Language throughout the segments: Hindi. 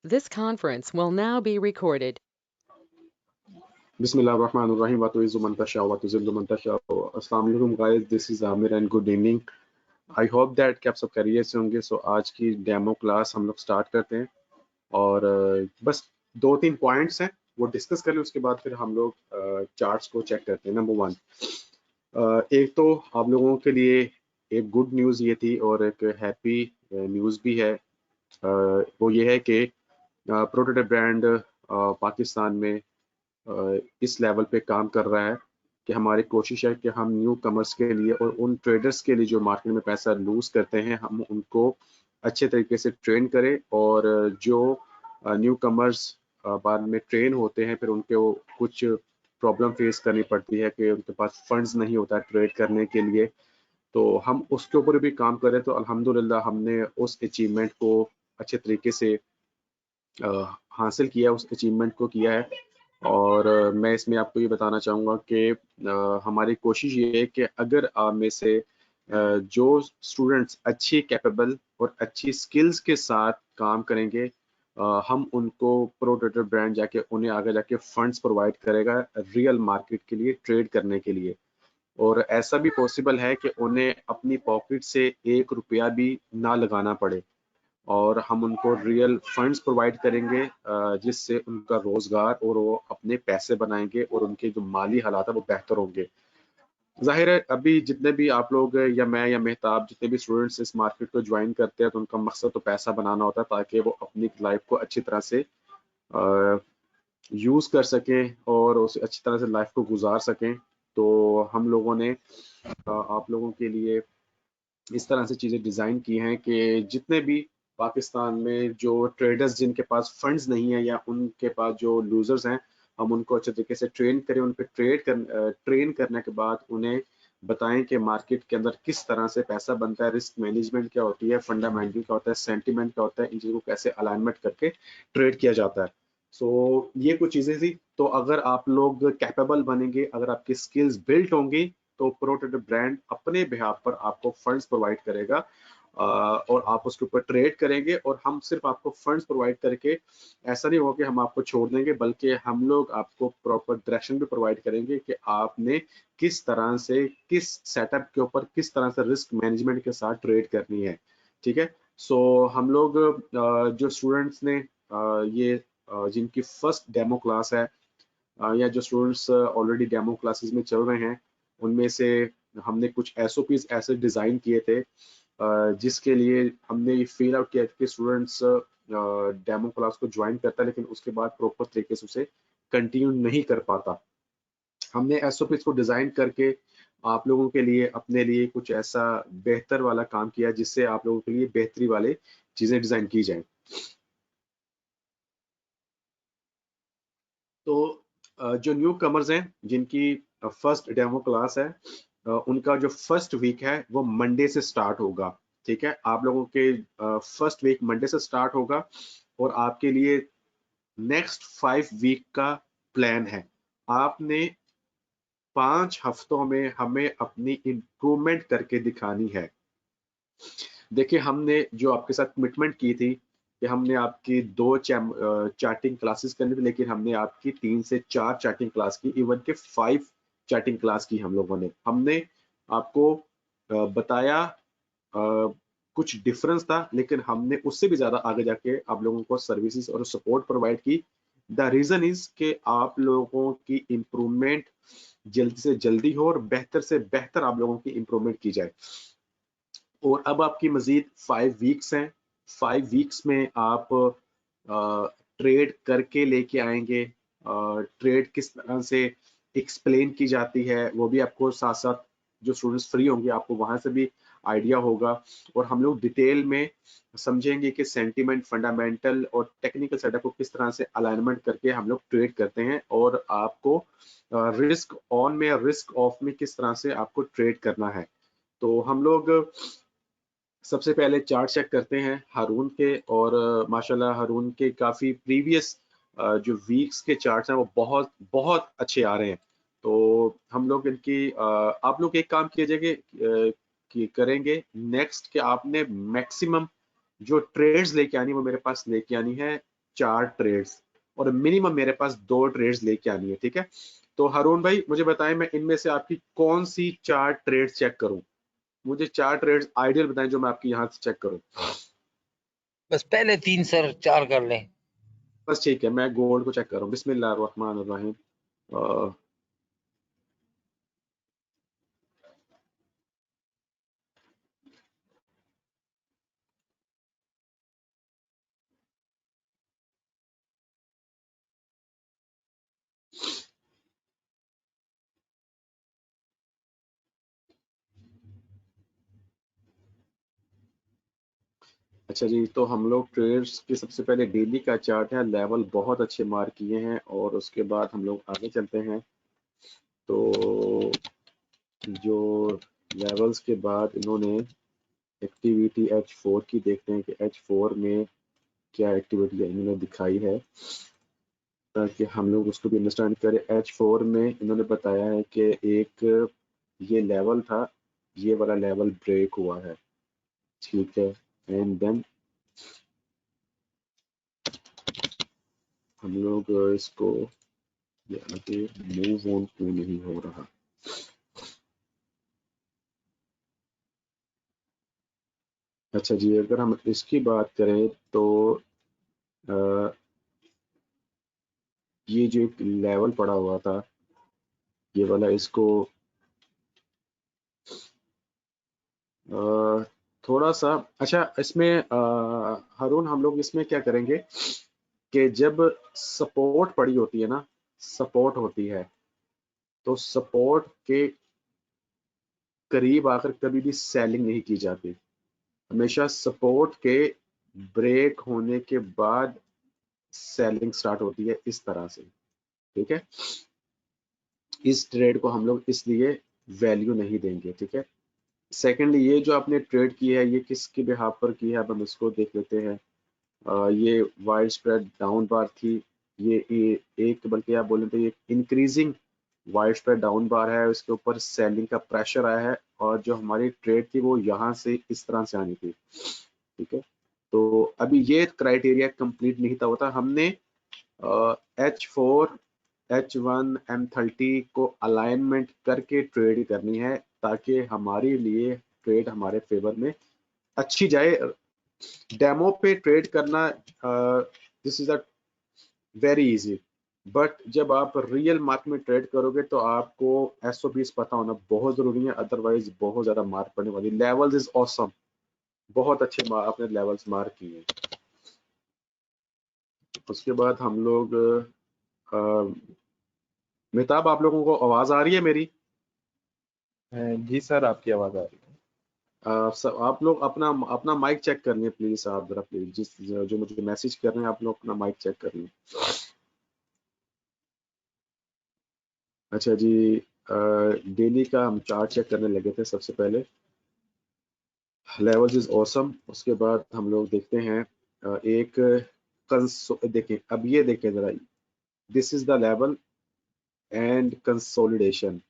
This conference will now be recorded. Bismillahirrahmanirrahim. Assalamu alaikum guys, this is Amir and good evening. I hope that कि आप सब खैरियत से होंगे. सो आज की डेमो क्लास हम लोग स्टार्ट करते हैं और बस 2-3 पॉइंट्स हैं वो डिस्कस करें, उसके बाद फिर हम लोग चार्ट्स को चेक करते हैं. नंबर 1, एक तो आप लोगों के लिए एक गुड न्यूज़ ये थी और एक हैप्पी न्यूज़ भी है. वो ये है कि प्रोटोटाइप ब्रांड पाकिस्तान में इस लेवल पे काम कर रहा है कि हमारी कोशिश है कि हम न्यू कमर्स के लिए और उन ट्रेडर्स के लिए जो मार्केट में पैसा लूज करते हैं, हम उनको अच्छे तरीके से ट्रेन करें और जो न्यू कमर्स बाद में ट्रेन होते हैं फिर उनके वो कुछ प्रॉब्लम फेस करनी पड़ती है कि उनके पास फंड्स नहीं होता ट्रेड करने के लिए. तो हम उसके ऊपर भी काम करें तो अल्हम्दुलिल्लाह हमने उस अचीवमेंट को अच्छे तरीके से हासिल किया, उस अचीवमेंट को किया है. और मैं इसमें आपको ये बताना चाहूँगा कि हमारी कोशिश ये है कि अगर आप में से जो स्टूडेंट्स अच्छी कैपेबल और अच्छी स्किल्स के साथ काम करेंगे, हम उनको प्रोटोटाइप ब्रांड जाके उन्हें आगे जाके फंड्स प्रोवाइड करेगा रियल मार्केट के लिए ट्रेड करने के लिए. और ऐसा भी पॉसिबल है कि उन्हें अपनी पॉकेट से 1 रुपया भी ना लगाना पड़े और हम उनको रियल फंड्स प्रोवाइड करेंगे जिससे उनका रोजगार और वो अपने पैसे बनाएंगे और उनके जो माली हालात है वो बेहतर होंगे. जाहिर है अभी जितने भी आप लोग या मैं या मेहताब जितने भी स्टूडेंट्स इस मार्केट को ज्वाइन करते हैं तो उनका मकसद तो पैसा बनाना होता है ताकि वो अपनी लाइफ को अच्छी तरह से यूज कर सकें और उसे अच्छी तरह से लाइफ को गुजार सकें. तो हम लोगों ने आप लोगों के लिए इस तरह से चीज़ें डिज़ाइन की हैं कि जितने भी पाकिस्तान में जो ट्रेडर्स जिनके पास फंड्स नहीं है या उनके पास जो लूजर्स हैं, हम उनको अच्छे तरीके से ट्रेन करें. उन पे ट्रेन करने के बाद उन्हें बताएं कि मार्केट के अंदर किस तरह से पैसा बनता है, रिस्क मैनेजमेंट क्या होती है, फंडामेंटल क्या होता है, सेंटिमेंट क्या होता है, इन चीज़ों को कैसे अलाइनमेंट करके ट्रेड किया जाता है. ये कुछ चीज़ें थी. तो अगर आप लोग कैपेबल बनेंगे, अगर आपकी स्किल्स बिल्ट होंगी तो प्रोटोटाइप ब्रांड अपने बिहाफ पर आपको फंड्स प्रोवाइड करेगा और आप उसके ऊपर ट्रेड करेंगे और हम सिर्फ आपको फंड्स प्रोवाइड करके ऐसा नहीं होगा कि हम आपको छोड़ देंगे, बल्कि हम लोग आपको प्रॉपर डायरेक्शन भी प्रोवाइड करेंगे कि आपने किस तरह से किस सेटअप के ऊपर किस तरह से रिस्क मैनेजमेंट के साथ ट्रेड करनी है. ठीक है. हम लोग जो स्टूडेंट्स ने ये जिनकी फर्स्ट डेमो क्लास है या जो स्टूडेंट्स ऑलरेडी डेमो क्लासेस में चल रहे हैं, उनमें से हमने कुछ एसओपीज ऐसे डिजाइन किए थे जिसके लिए हमने ये फील आउट किया कि स्टूडेंट्स डेमो क्लास को ज्वाइन करता है लेकिन उसके बाद प्रॉपर तरीके से उसे कंटिन्यू नहीं कर पाता. हमने एसओपीज को डिजाइन करके आप लोगों के लिए अपने लिए कुछ ऐसा बेहतर वाला काम किया जिससे आप लोगों के लिए बेहतरी वाले चीजें डिजाइन की जाएं. तो जो न्यू कमर्स हैं जिनकी फर्स्ट डेमो क्लास है, उनका जो फर्स्ट वीक है वो मंडे से स्टार्ट होगा. ठीक है. आप लोगों के फर्स्ट वीक मंडे से स्टार्ट होगा और आपके लिए नेक्स्ट 5 वीक का प्लान है. आपने 5 हफ्तों में हमें अपनी इम्प्रूवमेंट करके दिखानी है. देखिए हमने जो आपके साथ कमिटमेंट की थी कि हमने आपकी 2 चैटिंग क्लासेस करनी थी, लेकिन हमने आपकी 3 से 4 चैटिंग क्लास की, इवन के 5 चैटिंग क्लास की हम लोगों ने. हमने आपको बताया कुछ डिफरेंस था लेकिन हमने उससे भी ज्यादा आगे जाके आप लोगों को सर्विसेज और सपोर्ट प्रोवाइड की. द रीजन इज कि आप लोगों की इम्प्रूवमेंट जल्दी से जल्दी हो और बेहतर से बेहतर आप लोगों की इम्प्रूवमेंट की जाए. और अब आपकी मजीद 5 वीक्स हैं. 5 वीक्स में आप ट्रेड करके लेके आएंगे. ट्रेड किस तरह से एक्सप्लेन की जाती है वो भी आपको साथ साथ जो स्टूडेंट्स फ्री होंगे आपको वहां से भी आइडिया होगा. और हम लोग डिटेल में समझेंगे कि सेंटिमेंट, फंडामेंटल और टेक्निकल सेटअप को किस तरह से अलाइनमेंट करके हम लोग ट्रेड करते हैं और आपको रिस्क ऑन में रिस्क ऑफ में किस तरह से आपको ट्रेड करना है. तो हम लोग सबसे पहले चार्ट चेक करते हैं हारून के. और माशाल्लाह हारून के काफ़ी प्रीवियस जो वीक्स के चार्ट्स हैं वो बहुत बहुत अच्छे आ रहे हैं. तो हम लोग इनकी आप लोग एक काम कीजिएगा कि करेंगे नेक्स्ट कि आपने मैक्सिमम जो ट्रेड्स लेके आनी वो मेरे पास लेके आनी है 4 ट्रेड्स और मिनिमम मेरे पास 2 ट्रेड्स लेके आनी है, ठीक है। तो हारून भाई मुझे बताएं मैं इनमें से आपकी कौन सी 4 ट्रेड्स चेक करूं, मुझे 4 ट्रेड्स आइडियल बताएं जो मैं आपकी यहाँ से चेक करूं। बस पहले 3 सर 4 कर लें। बस ठीक है, मैं गोल्ड को चेक कर रहा हूँ। बिस्मिल्लाहिर्रहमानिर्रहीम। अच्छा जी, तो हम लोग ट्रेड्स के सबसे पहले डेली का चार्ट है, लेवल बहुत अच्छे मार्क किए हैं और उसके बाद हम लोग आगे चलते हैं। तो जो लेवल्स के बाद इन्होंने एक्टिविटी H4 की देखते हैं कि H4 में क्या एक्टिविटी इन्होंने दिखाई है ताकि हम लोग उसको भी अंडरस्टैंड करें। H4 में इन्होंने बताया है कि एक ये लेवल था, ये वाला लेवल ब्रेक हुआ है, ठीक है। एंड देन हम लोग इसको ये आगे मूव ऑन क्यों नहीं हो रहा। अच्छा जी, अगर हम इसकी बात करें तो ये जो एक लेवल पड़ा हुआ था ये वाला, इसको थोड़ा सा अच्छा इसमें हारून हम लोग इसमें क्या करेंगे कि जब सपोर्ट पड़ी होती है ना, सपोर्ट होती है तो सपोर्ट के करीब आकर कभी भी सेलिंग नहीं की जाती, हमेशा सपोर्ट के ब्रेक होने के बाद सेलिंग स्टार्ट होती है इस तरह से, ठीक है। इस ट्रेड को हम लोग इसलिए वैल्यू नहीं देंगे, ठीक है। सेकेंडली ये जो आपने ट्रेड की है ये किसके बिहाफ पर की है, अब हम इसको देख लेते हैं। ये वाइड स्प्रेड डाउन बार थी, ये एक बल्कि आप बोले तो ये इंक्रीजिंग वाइड स्प्रेड डाउन बार है, उसके ऊपर सेलिंग का प्रेशर आया है और जो हमारी ट्रेड थी वो यहाँ से इस तरह से आनी थी, ठीक है। तो अभी ये क्राइटेरिया कंप्लीट नहीं था होता, हमने H4 H1 M30 को अलाइनमेंट करके ट्रेड करनी है ताकि हमारे लिए ट्रेड हमारे फेवर में अच्छी जाए। डेमो पे ट्रेड करना this is a very easy, but जब आप रियल मार्केट में ट्रेड करोगे तो आपको SOPs पता होना बहुत जरूरी है, अदरवाइज बहुत ज्यादा मार पड़ने वाली। लेवल्स इज ऑसम, बहुत अच्छे आपने लेवल्स मार्क किए हैं। उसके बाद हम लोग मेहताब आप लोगों को आवाज आ रही है मेरी? जी सर, आपकी आवाज आ रही है। आप लोग अपना अपना माइक चेक कर लें प्लीज, आप जरा प्लीज जिस जो मुझे मैसेज कर रहे हैं आप लोग अपना माइक चेक कर लें। अच्छा जी, डेली का हम चार्ट चेक करने लगे थे सबसे पहले। लेवल्स इज ऑसम, उसके बाद हम लोग देखते हैं एक देखें, अब ये देखें जरा, this is the level and consolidation,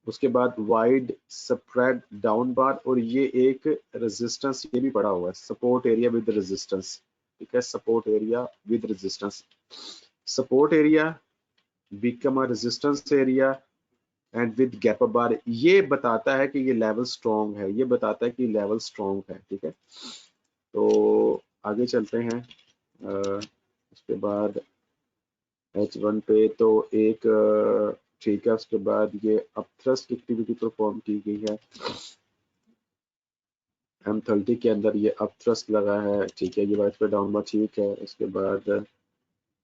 उसके बाद वाइड स्प्रेड डाउन बार और ये एक रेजिस्टेंस ये भी पड़ा हुआ है, सपोर्ट एरिया विद रेजिस्टेंस, ठीक है। Support area with resistance, support area become a resistance area and with gap up bar, ये बताता है कि ये लेवल स्ट्रॉन्ग है, ये बताता है कि लेवल स्ट्रॉन्ग है, ठीक है। तो आगे चलते हैं। उसके बाद H1 पे तो एक ठीक है, उसके बाद ये अपथ्रस्ट एक्टिविटी परफॉर्म की गई है, M30 के अंदर ये अपथ्रस्ट लगा है, ठीक है। ये वाइट पे डाउन बार, ठीक है। उसके बाद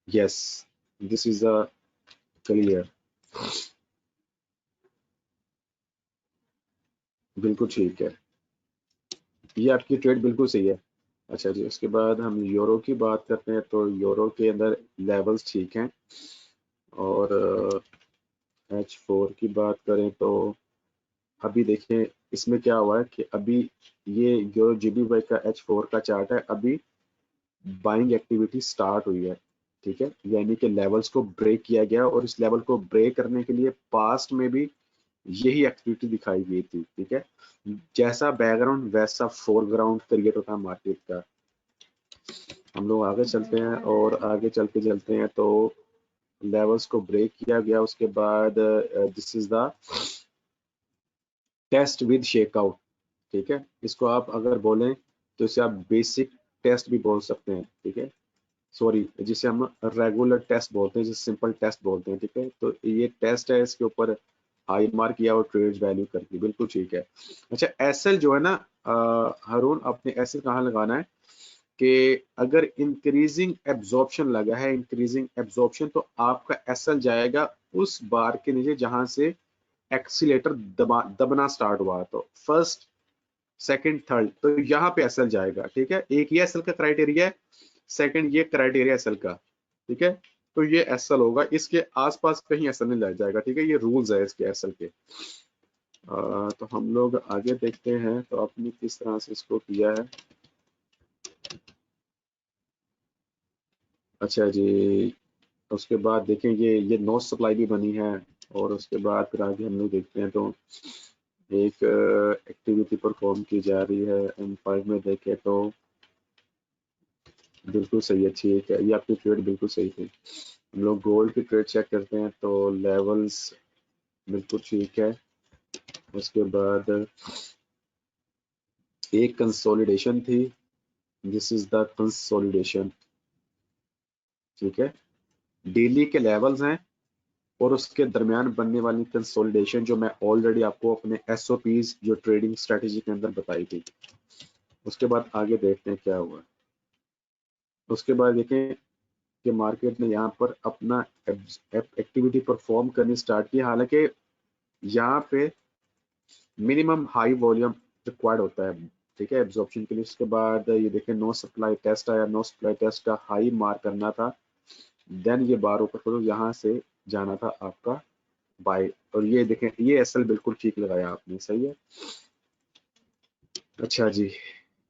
yes this is a clear, बिल्कुल ठीक है, ये आपकी ट्रेड बिल्कुल सही है। अच्छा जी, उसके बाद हम यूरो की बात करते हैं तो यूरो के अंदर लेवल्स ठीक हैं और H4 की बात करें तो अभी देखें इसमें क्या हुआ है कि अभी ये यूरो GBY का H4 का चार्ट है, अभी बाइंग एक्टिविटी स्टार्ट हुई है, ठीक है। यानी कि लेवल्स को ब्रेक किया गया और इस लेवल को ब्रेक करने के लिए पास्ट में भी यही एक्टिविटी दिखाई गई थी, ठीक है। जैसा बैकग्राउंड वैसा फोरग्राउंड क्रिएट होता है मार्केट का। हम लोग आगे चलते हैं और आगे चलते हैं तो लेवल्स को ब्रेक किया गया। उसके बाद this is the test with shakeout, ठीक है। इसको आप अगर बोलें तो इसे आप बेसिक टेस्ट भी बोल सकते हैं, ठीक है। सॉरी, जिसे हम रेगुलर टेस्ट बोलते हैं, जिसे सिंपल टेस्ट बोलते हैं, ठीक है। तो ये टेस्ट है, इसके ऊपर हाई मार्क किया और ट्रेड्स वैल्यू करके, बिल्कुल ठीक है। अच्छा, एसएल जो है ना हारून, आपने एसएल कहाँ लगाना है कि अगर इंक्रीजिंग एब्जॉर्प्शन लगा है, इंक्रीजिंग एब्जॉर्प्शन, तो आपका एसएल जाएगा उस बार के नीचे जहां से एक्सीलेटर दबना स्टार्ट हुआ। तो फर्स्ट, सेकंड, थर्ड, तो यहाँ पे एसएल जाएगा, ठीक है। एक ये एसएल का क्राइटेरिया है, सेकंड ये क्राइटेरिया एसएल का, ठीक है। तो ये एसएल होगा, इसके आसपास कहीं एसएल नहीं लग जाएगा, ठीक है। ये रूल्स है इसके एसएल के। तो हम लोग आगे देखते हैं तो आपने किस तरह से इसको किया है। अच्छा जी, उसके बाद देखें ये नो सप्लाई भी बनी है। और उसके बाद फिर आगे हम लोग देखते हैं तो एक एक्टिविटी परफॉर्म की जा रही है। M5 में देखें तो बिल्कुल सही है, ठीक है। ये आपकी ट्रेड बिल्कुल सही थी। हम लोग गोल्ड की ट्रेड चेक करते हैं तो लेवल्स बिल्कुल ठीक है। उसके बाद एक कंसोलिडेशन थी, दिस इज द कंसोलिडेशन, ठीक है। डेली के लेवल्स हैं और उसके दरमियान बनने वाली कंसोलिडेशन जो मैं ऑलरेडी आपको अपने एसओपीज जो ट्रेडिंग स्ट्रेटेजी के अंदर बताई थी। उसके बाद आगे देखते हैं क्या हुआ। उसके बाद देखें कि मार्केट ने यहाँ पर अपना एक्टिविटी परफॉर्म करनी स्टार्ट की। हालांकि यहाँ पे मिनिमम हाई वॉल्यूम रिक्वायर्ड होता है, ठीक है, एब्जॉर्प्शन के लिए। उसके बाद ये देखें नो सप्लाई टेस्ट आया, नो सप्लाई टेस्ट का हाई मार्क करना था, देन ये बार ऊपर तो यहाँ से जाना था आपका बाय। और ये देखें, ये एसएल बिल्कुल ठीक लगाया आपने, सही है। अच्छा जी,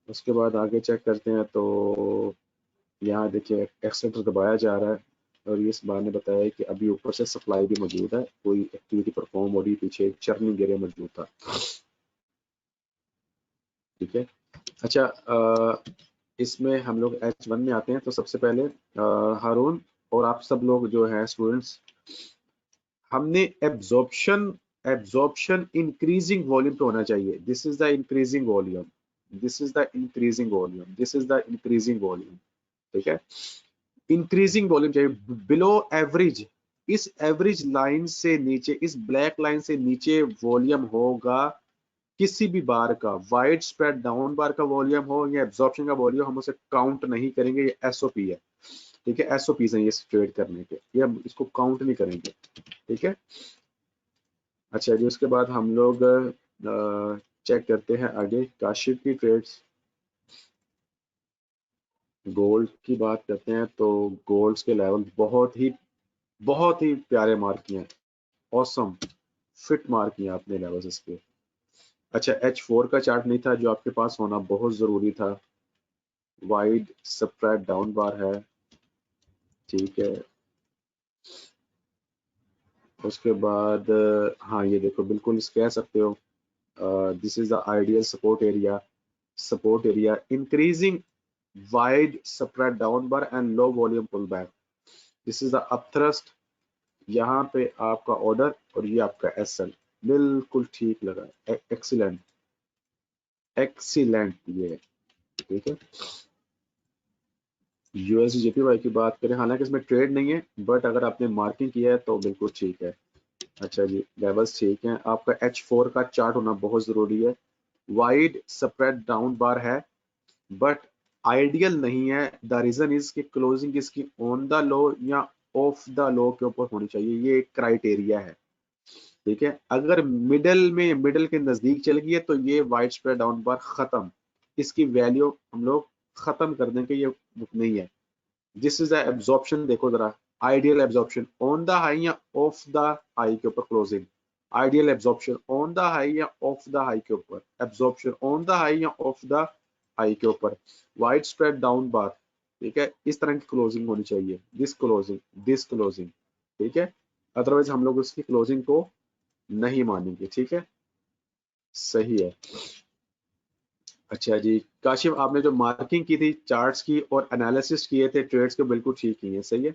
उसके बाद आगे चेक करते हैं तो यहाँ देखिए एक्सेलेटर दबाया जा रहा है और ये इस बार ने बताया है कि अभी ऊपर से सप्लाई भी मौजूद है, कोई एक्टिविटी परफॉर्म हो रही, पीछे एक चर्निंग गियर मौजूद था, ठीक है। अच्छा, इसमें हम लोग H1 में आते हैं तो सबसे पहले हारून और आप सब लोग जो हैं स्टूडेंट्स, हमने एब्जॉर्प्शन इंक्रीजिंग वॉल्यूम पे होना चाहिए। This is the increasing volume, this is the increasing volume, this is the increasing volume, ठीक है। इंक्रीजिंग वॉल्यूम चाहिए बिलो एवरेज। इस एवरेज लाइन से नीचे, इस ब्लैक लाइन से नीचे वॉल्यूम होगा किसी भी बार का, वाइड स्प्रेड डाउन बार का वॉल्यूम हो या एब्जॉर्प्शन का वॉल्यूम, हम उसे काउंट नहीं करेंगे। ये एसओपी है, ठीक है। एसओपी हैं ये ट्रेड करने के, ये हम इसको काउंट नहीं करेंगे, ठीक है। अच्छा जी, उसके बाद हम लोग चेक करते हैं आगे काशिफ की ट्रेड्स। गोल्ड की बात करते हैं तो गोल्ड्स के लेवल बहुत ही प्यारे मार्क किए हैं, ऑसम फिट मार्क किए आपने लेवल्स इसके। अच्छा, H4 का चार्ट नहीं था जो आपके पास होना बहुत जरूरी था। वाइड स्प्रेड डाउन बार है, ठीक है। उसके बाद हाँ ये देखो, बिल्कुल इस कह सकते हो this is the ideal support area, support area increasing wide spread down bar and low volume pull back, this is the upthrust. यहाँ पे आपका ऑर्डर और ये आपका एसएल, बिल्कुल ठीक लगा, एक्सीलेंट एक्सीलेंट, ये ठीक है। यूएसडी जेपीवाई की बात करें, हालांकि इसमें ट्रेड नहीं है, बट अगर आपने मार्किंग किया है तो बिल्कुल ठीक है। अच्छा जी, लेवल्स ठीक हैं। आपका H4 का चार्ट होना बहुत जरूरी है, वाइड स्प्रेड डाउन बार है बट आइडियल नहीं है। द रीजन इज कि क्लोजिंग इसकी ऑन द लो या ऑफ द लो के ऊपर होनी चाहिए, ये एक क्राइटेरिया है, ठीक है। अगर मिडल के नजदीक चल गई है तो ये वाइड स्प्रेड डाउन बार खत्म, इसकी वैल्यू हम लोग खत्म कर देंगे, ये नहीं है। दिस इज द एब्जॉर्प्शन, देखो जरा, ideal absorption on the high या ऑफ द हाई के ऊपर closing, ideal absorption on the high या ऑफ द हाई के ऊपर, एब्जॉर्प्शन ऑन द हाई या ऑफ द हाई के ऊपर, वाइड स्प्रेड डाउन बार, ठीक है। इस तरह की क्लोजिंग होनी चाहिए, दिस क्लोजिंग, ठीक है। अदरवाइज हम लोग उसकी क्लोजिंग को नहीं मानेंगे, ठीक है, सही है। अच्छा जी काशिफ, आपने जो मार्किंग की थी चार्ट्स की और एनालिसिस किए थे ट्रेड्स के, बिल्कुल ठीक किए हैं, सही है।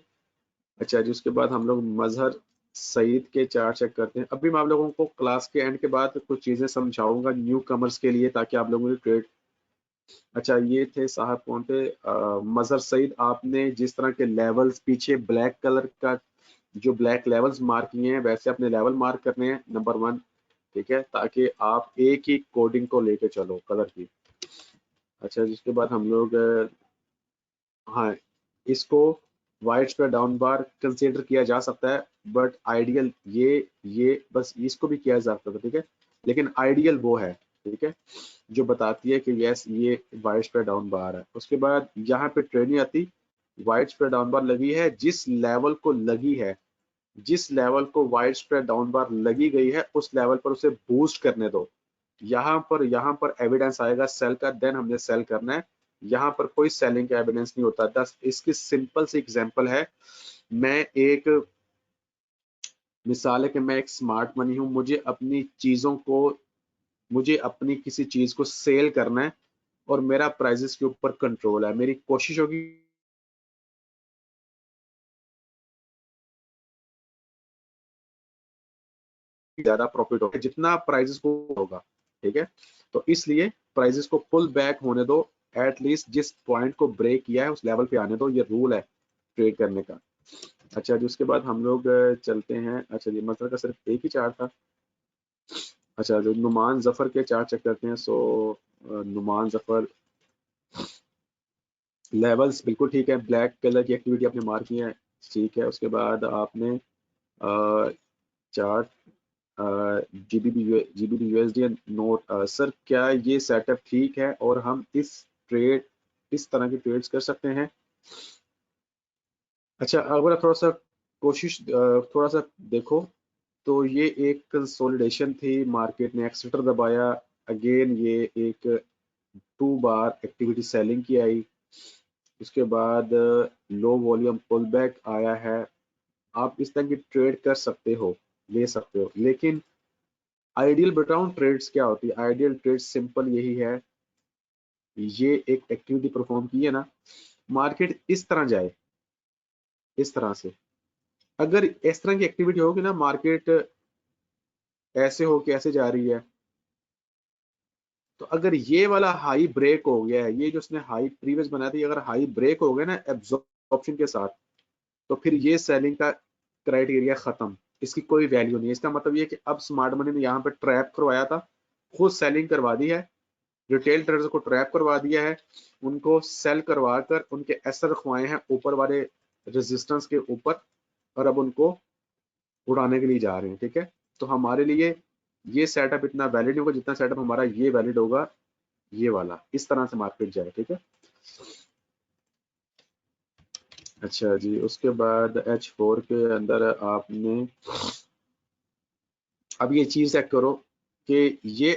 अच्छा जी, उसके बाद हम लोग मजहर सईद के चार्ट चेक करते हैं। अभी मैं आप लोगों को क्लास के एंड के बाद कुछ चीजें समझाऊंगा न्यू कमर्स के लिए, ताकि आप लोगों की ट्रेड। अच्छा ये थे साहब, कौन थे? मजहर सईद। आपने जिस तरह के लेवल्स पीछे ब्लैक कलर का जो ब्लैक लेवल्स मार्क किए हैं, वैसे अपने लेवल मार्क करने हैं, नंबर 1। ठीक है, ताकि आप एक ही कोडिंग को लेके चलो कलर की। अच्छा जिसके बाद हम लोग हाँ, इसको वाइड स्क्वायर डाउन बार कंसीडर किया जा सकता है, बट आइडियल ये बस इसको भी किया जा सकता है, ठीक है। लेकिन आइडियल वो है, ठीक है, जो बताती है कि यस ये वाइड स्क्वायर डाउन बार है। उसके बाद यहाँ पे ट्रेनिंग आती, वाइड स्क्वायर डाउन बार लगी है, जिस लेवल को लगी है, जिस लेवल को वाइड स्क्वायर डाउन बार लगी गई है, उस लेवल पर उसे बूस्ट करने दो। यहाँ पर एविडेंस आएगा सेल का, देन हमने सेल करना है। यहाँ पर कोई सेलिंग का एविडेंस नहीं होता। दस इसकी सिंपल सी एग्जांपल है, मैं एक मिसाल है कि मैं एक स्मार्ट मनी हूँ, मुझे अपनी किसी चीज को सेल करना है और मेरा प्राइसेस के ऊपर कंट्रोल है। मेरी कोशिश होगी ज्यादा प्रॉफिट होगा जितना प्राइसेस को होगा, ठीक है। तो इसलिए प्राइसेस को पुल बैक होने दो, एटलीस्ट जिस पॉइंट को ब्रेक किया है उस लेवल पे आने दो, ये रूल है ट्रेड करने का। अच्छा जी, उसके बाद हम लोग चलते हैं। अच्छा जी, मसला का सिर्फ एक ही चार्ट था। अच्छा जो नुमान जफर के चार्ट चेक करते हैं। सो नुमान जफर लेवल्स बिल्कुल ठीक है, ब्लैक कलर की एक्टिविटी आपने मार्क की है, ठीक है। उसके बाद आपने chart GBP USD note. Sir क्या ये सेटअप ठीक है और हम इस तरह की ट्रेड्स कर सकते हैं? अच्छा अगर आप थोड़ा सा देखो, तो ये एक कंसोलिडेशन थी, मार्केट ने एक्सेटर दबाया, अगेन ये एक 2 बार एक्टिविटी सेलिंग की आई, उसके बाद लो वॉल्यूम पुल बैक आया है। आप इस तरह की ट्रेड कर सकते हो, ले सकते हो, लेकिन आइडियल बताऊं ट्रेड्स क्या होती है? आइडियल ट्रेड सिंपल यही है, ये एक एक्टिविटी परफॉर्म की है ना, मार्केट इस तरह जाए, इस तरह से। अगर इस तरह की एक्टिविटी होगी ना, मार्केट ऐसे हो के ऐसे जा रही है, तो अगर ये वाला हाई ब्रेक हो गया है, ये जो उसने हाई प्रीवियस बनाया था, अगर हाई ब्रेक हो गया ना एब्जॉर्प्शन के साथ, तो फिर ये सेलिंग का क्राइटेरिया खत्म, इसकी कोई वैल्यू नहीं है। इसका मतलब ये कि अब स्मार्ट मनी ने यहाँ पे ट्रैप करवाया था, खुद सेलिंग करवा दी है, रिटेल ट्रेडर्स को ट्रैप करवा दिया है, उनको सेल करवा कर उनके एसर रखवाए हैं ऊपर वाले रेजिस्टेंस के ऊपर, और अब उनको उड़ाने के लिए जा रहे हैं, ठीक है। तो हमारे लिए ये सेटअप इतना वैलिड नहीं होगा जितना सेटअप हमारा ये वैलिड होगा, ये वाला, इस तरह से मार्केट जाए, ठीक है। अच्छा जी, उसके बाद H4 के अंदर आपने अब ये चीज चेक करो कि ये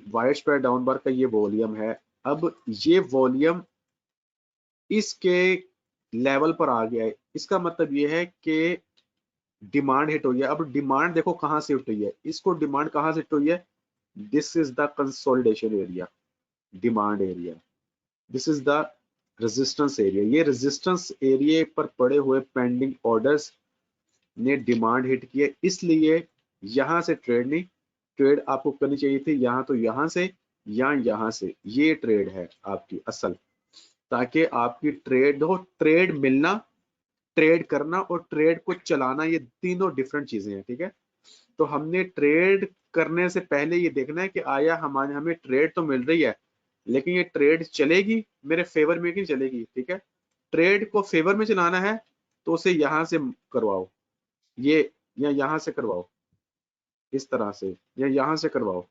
वाइड स्प्रेड डाउन बार का ये वॉल्यूम है, अब ये वॉल्यूम इसके लेवल पर आ गया है, इसका मतलब ये है कि डिमांड हिट हुई है। अब डिमांड देखो कहां से हिट हुई है, इसको डिमांड कहां से हिट हुई है? This is the consolidation area, demand area, this is the resistance area. ये रेजिस्टेंस एरिया पर पड़े हुए पेंडिंग ऑर्डर्स ने डिमांड हिट की है, इसलिए यहां से ट्रेड आपको करनी चाहिए थी, यहाँ तो यहाँ से या यहाँ से, ये ट्रेड है आपकी असल, ताकि आपकी ट्रेड हो, ट्रेड मिलना, ट्रेड करना और ट्रेड को चलाना, ये तीनों डिफरेंट चीजें हैं, ठीक है। तो हमने ट्रेड करने से पहले ये देखना है कि आया हमें ट्रेड तो मिल रही है, लेकिन ये ट्रेड चलेगी मेरे फेवर में कि चलेगी, ठीक है। ट्रेड को फेवर में चलाना है तो उसे यहां से करवाओ, ये या यहां से करवाओ, इस तरह से, या यहां से करवाओ,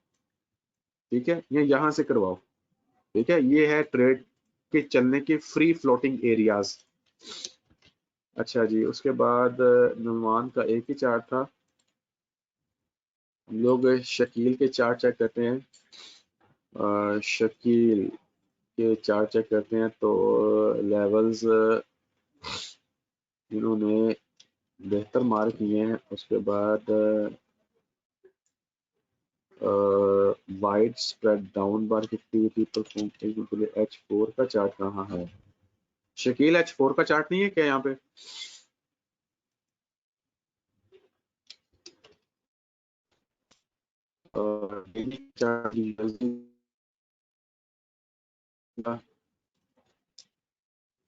ठीक है, या यहां से करवाओ, ठीक है। ये है ट्रेड के चलने के फ्री फ्लोटिंग एरियाज। अच्छा जी, उसके बाद नुमान का एक ही चार्ट था, हम लोग शकील के चार्ट चेक करते हैं। शकील के चार्ट चेक करते हैं, तो लेवल्स इन्होंने बेहतर मार्क किए हैं। उसके बाद वाइड स्प्रेड डाउन बार एक्टिविटी परफॉर्म के लिए H4 का चार्ट कहाँ है? शकील H4 का चार्ट नहीं है क्या यहाँ पे?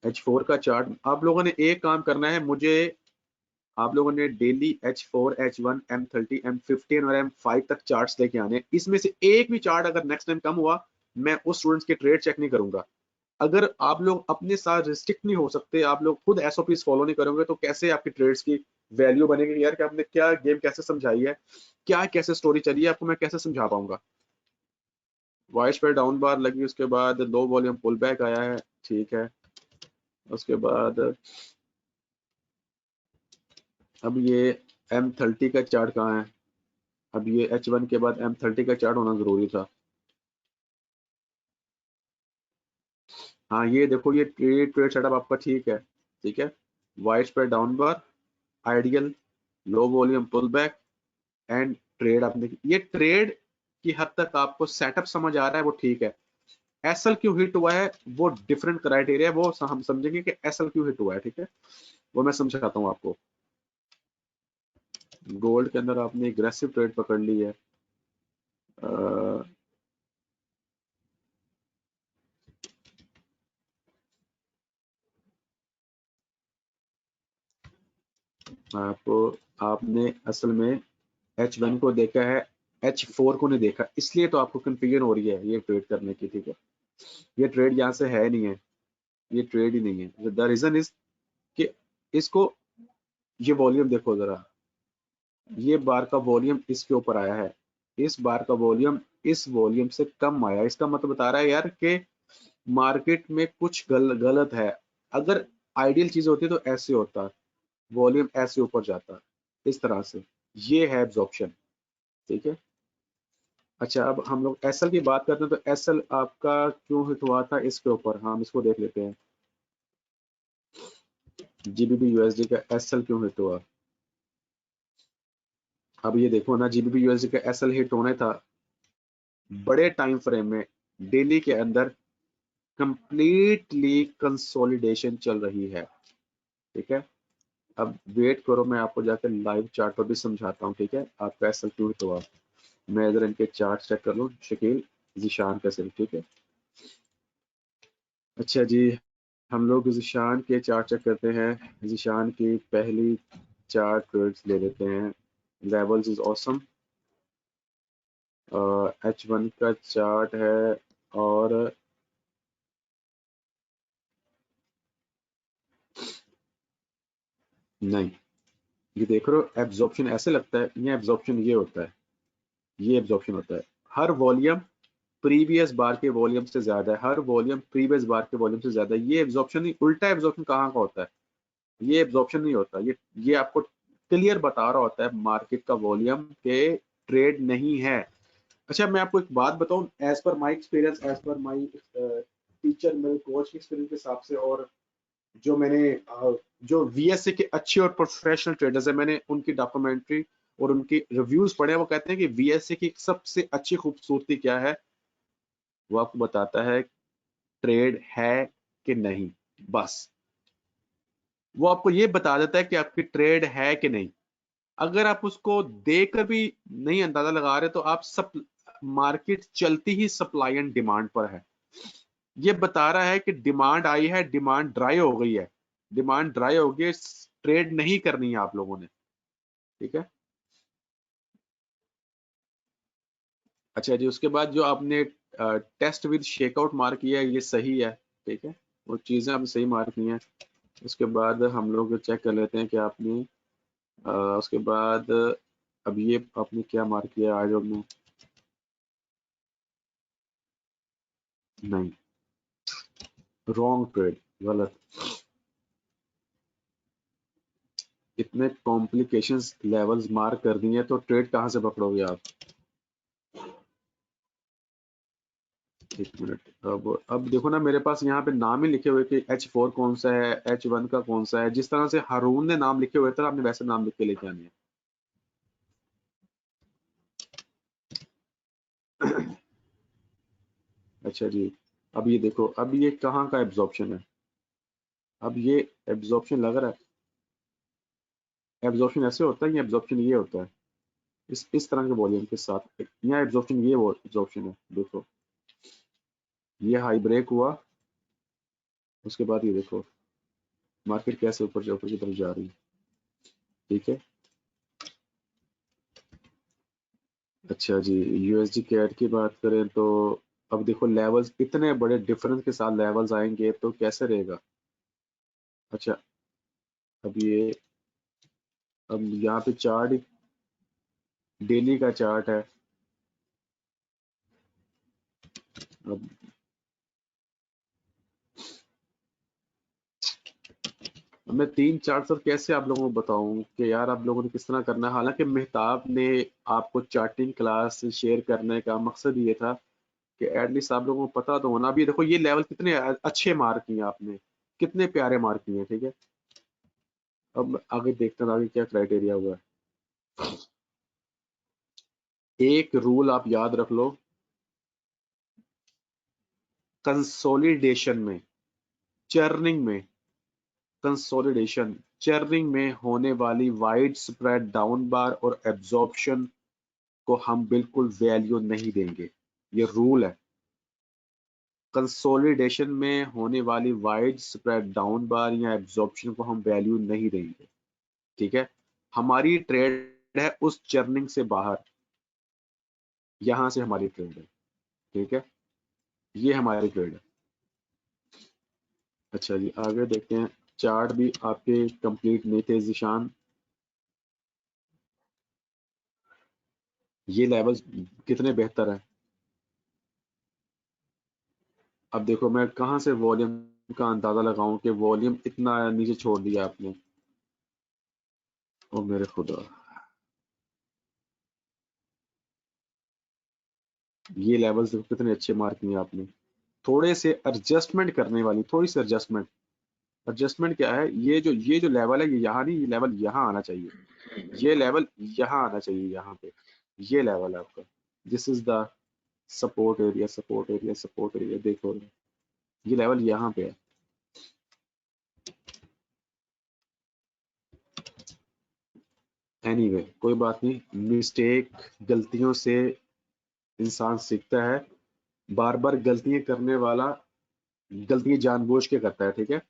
H4 का चार्ट आप लोगों ने एक काम करना है, मुझे आप लोगों ने daily H4, H1, M30, M15 और M5 तक चार्ट्स लेके आने। इसमें से एक भी चार्ट अगर नेक्स्ट टाइम कम हुआ, मैं उस स्टूडेंट्स के ट्रेड चेक नहीं करूंगा। अगर आप लोग अपने साथ रिस्ट्रिक्ट नहीं हो सकते, आप लोग खुद एसओपीज फॉलो नहीं करोगे, तो कैसे आपकी ट्रेड्स की वैल्यू बनेगी यार? कि आपने क्या गेम कैसे समझाई है, क्या कैसे स्टोरी चली है, आपको मैं कैसे समझा पाऊंगा? वाइस पे डाउन बार लगी, उसके बाद लो वॉल्यूम पुल बैक आया है, ठीक है। उसके बाद अब ये M30 का चार्ट कहाँ है? अब ये H1 के बाद M30 का चार्ट होना जरूरी था। हाँ ये देखो, ये ट्रेड सेटअप आपका ठीक है, ठीक है। Wide spread down bar, ideal, low volume pull back and trade. आपने ये ट्रेड की हद तक आपको सेटअप समझ आ रहा है, वो ठीक है। एसएल क्यों हिट हुआ है वो डिफरेंट क्राइटेरिया है, वो हम समझेंगे कि एसएल क्यों हिट हुआ है, ठीक है, वो मैं समझाता हूँ आपको। गोल्ड के अंदर आपने एग्रेसिव ट्रेड पकड़ ली है, आपको आपने असल में H1 को देखा है, H4 को नहीं देखा, इसलिए तो आपको कंफ्यूजन हो रही है ये ट्रेड करने की, ठीक है। ये ट्रेड यहाँ से है नहीं है, ये ट्रेड ही नहीं है। द रीजन इज कि इसको, ये वॉल्यूम देखो जरा, ये बार का वॉल्यूम इसके ऊपर आया है, इस बार का वॉल्यूम इस वॉल्यूम से कम आया, इसका मतलब बता रहा है यार कि मार्केट में कुछ गलत है। अगर आइडियल चीज होती तो ऐसे होता, वॉल्यूम ऐसे ऊपर जाता, इस तरह से। ये है एब्जॉर्प्शन, ठीक है। अच्छा अब हम लोग एसएल की बात करते हैं, तो एसएल आपका क्यों हिट हुआ था इसके ऊपर, हम इसको देख लेते हैं। जीबीपी यूएसडी का एसएल क्यों हिट हुआ? अब ये देखो ना, जीबीपी यूएसडी का एसएल हिट होने था बड़े टाइम फ्रेम में, डेली के अंदर कंप्लीटली कंसोलिडेशन चल रही है, ठीक है। अब वेट करो, मैं आपको जाकर लाइव चार्ट पर भी समझाता हूँ, ठीक है, आपका एसएल क्यों हिट हुआ। मैं इधर इनके चार्ट चेक कर लूँ, शकील जीशान का सिर्फ, ठीक है। अच्छा जी, हम लोग जीशान के चार्ट चेक करते हैं। जीशान की पहली चार ट्रेड्स ले लेते हैं। लेवल्स इज ऑसम, H1 का चार्ट है, और नहीं, ये देख रहे हो एब्जॉर्प्शन ऐसे लगता है, ये एब्जॉर्प्शन ये होता है, ये एब्जॉर्प्शन होता है। हर वॉल्यूम प्रीवियस बार के वॉल्यूम से ज्यादा है, हर वॉल्यूम प्रीवियस बार के वॉल्यूम से ज्यादा है। ये एब्जॉर्प्शन नहीं, उल्टा एब्जॉर्प्शन कहाँ का होता है, ये एब्जॉर्प्शन नहीं होता। ये आपको क्लियर बता रहा होता है मार्केट का वॉल्यूम के ट्रेड नहीं है। अच्छा मैं आपको एक बात बताऊं, as per my experience, as per my teacher, मेरे कोच के एक्सपीरियंस के हिसाब से, और जो मैंने जो वीएसए के अच्छे और प्रोफेशनल ट्रेडर्स है, मैंने उनकी डॉक्यूमेंट्री और उनकी रिव्यूज पढ़े, वो कहते हैं कि वीएसए की सबसे अच्छी खूबसूरती क्या है, वो आपको बताता है ट्रेड है कि नहीं, बस वो आपको ये बता देता है कि आपकी ट्रेड है कि नहीं। अगर आप उसको देखकर भी नहीं अंदाजा लगा रहे, तो आप सब, मार्केट चलती ही सप्लाई एंड डिमांड पर है। ये बता रहा है कि डिमांड आई है, डिमांड ड्राई हो गई है, डिमांड ड्राई हो गई, ट्रेड नहीं करनी है आप लोगों ने, ठीक है। अच्छा जी, उसके बाद जो आपने टेस्ट विद शेकआउट मार्क किया है, ये सही है, ठीक है, वो चीजें आपने सही मार्क की हैं। उसके बाद हम लोग चेक कर लेते हैं कि आपने उसके बाद अब ये आपने क्या मार्क किया आज आपने, नहीं, रॉन्ग ट्रेड, गलत। इतने कॉम्प्लिकेशंस लेवल्स मार्क कर दिए तो ट्रेड कहाँ से पकड़ोगे आप? एक मिनट, अब देखो ना, मेरे पास यहाँ पे नाम ही लिखे हुए कि H4 कौन सा है, H1 का कौन सा है। जिस तरह से हारून ने नाम लिखे हुए थे, आपने वैसे नाम लिख के लेके आने हैं। अच्छा जी, अब ये देखो, अब ये कहाँ का एब्जॉर्प्शन है? अब ये एब्जॉर्प्शन लग रहा है, एब्जॉर्प्शन ऐसे होता है या एब्जॉर्प्शन ये होता है इस तरह के वॉल्यूम के साथ? यहाँ एब्जॉर्प्शन ये वो एब्जॉर्प्शन है, देखो ये हाई ब्रेक हुआ, उसके बाद ये देखो मार्केट कैसे ऊपर की तरफ जा रही है, ठीक है। अच्छा जी, यूएसडी कैड की बात करें तो अब देखो लेवल्स, इतने बड़े डिफरेंस के साथ लेवल्स आएंगे तो कैसे रहेगा? अच्छा, अब ये, अब यहाँ पे चार्ट, डेली का चार्ट है। अब मैं 3 4 सर कैसे आप लोगों को बताऊं कि यार आप लोगों ने किस तरह करना है। हालांकि मेहताब ने आपको चार्टिंग क्लास शेयर करने का मकसद ये था कि एटलीस्ट आप लोगों को पता तो होना। अभी देखो ये लेवल कितने अच्छे मार्क किए आपने, कितने प्यारे मार्क किए, ठीक है। अब आगे देखते हैं आगे क्या क्राइटेरिया हुआ है। एक रूल आप याद रख लो, कंसोलिडेशन में, चर्निंग में, कंसोलिडेशन चर्निंग में होने वाली वाइड स्प्रेड डाउन बार और एब्जॉर्प्शन को हम बिल्कुल वैल्यू नहीं देंगे, ये रूल है। कंसोलिडेशन में होने वाली वाइड स्प्रेड डाउन बार या एब्जॉर्प्शन को हम वैल्यू नहीं देंगे, ठीक है। हमारी ट्रेड है उस चर्निंग से बाहर, यहां से हमारी ट्रेड है, ठीक है, ये हमारी ट्रेड है। अच्छा जी, आगे देखते हैं। चार्ट भी आपके कंप्लीट नहीं थे जिशान, ये लेवल्स कितने बेहतर है। अब देखो मैं कहां से वॉल्यूम का अंदाजा लगाऊं कि वॉल्यूम इतना नीचे छोड़ दिया आपने, ओ मेरे खुदा। ये लेवल्स देखो कितने अच्छे मार्क किए आपने। थोड़े से एडजस्टमेंट करने वाली, थोड़ी सी एडजस्टमेंट। एडजस्टमेंट क्या है? ये जो लेवल है ये यहाँ नहीं, ये लेवल यहाँ आना चाहिए, ये लेवल यहाँ आना चाहिए, यहाँ पे ये लेवल है आपका। This is the support area, support area, support area, देखो ये लेवल यहाँ पे है। एनीवे कोई बात नहीं, मिस्टेक, गलतियों से इंसान सीखता है। बार बार गलतियां करने वाला गलतियां जानबूझ के करता है, ठीक है।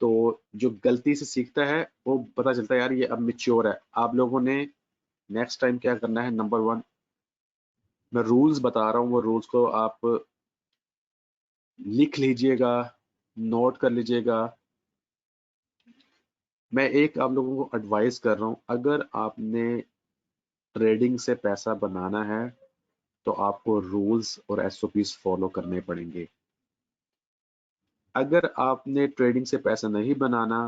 तो जो गलती से सीखता है वो पता चलता है यार ये अब मिच्योर है। आप लोगों ने नेक्स्ट टाइम क्या करना है, नंबर 1, मैं रूल्स बता रहा हूँ, वो रूल्स को आप लिख लीजिएगा, नोट कर लीजिएगा। मैं एक आप लोगों को एडवाइस कर रहा हूँ, अगर आपने ट्रेडिंग से पैसा बनाना है तो आपको रूल्स और एसओपीज फॉलो करने पड़ेंगे। अगर आपने ट्रेडिंग से पैसा नहीं बनाना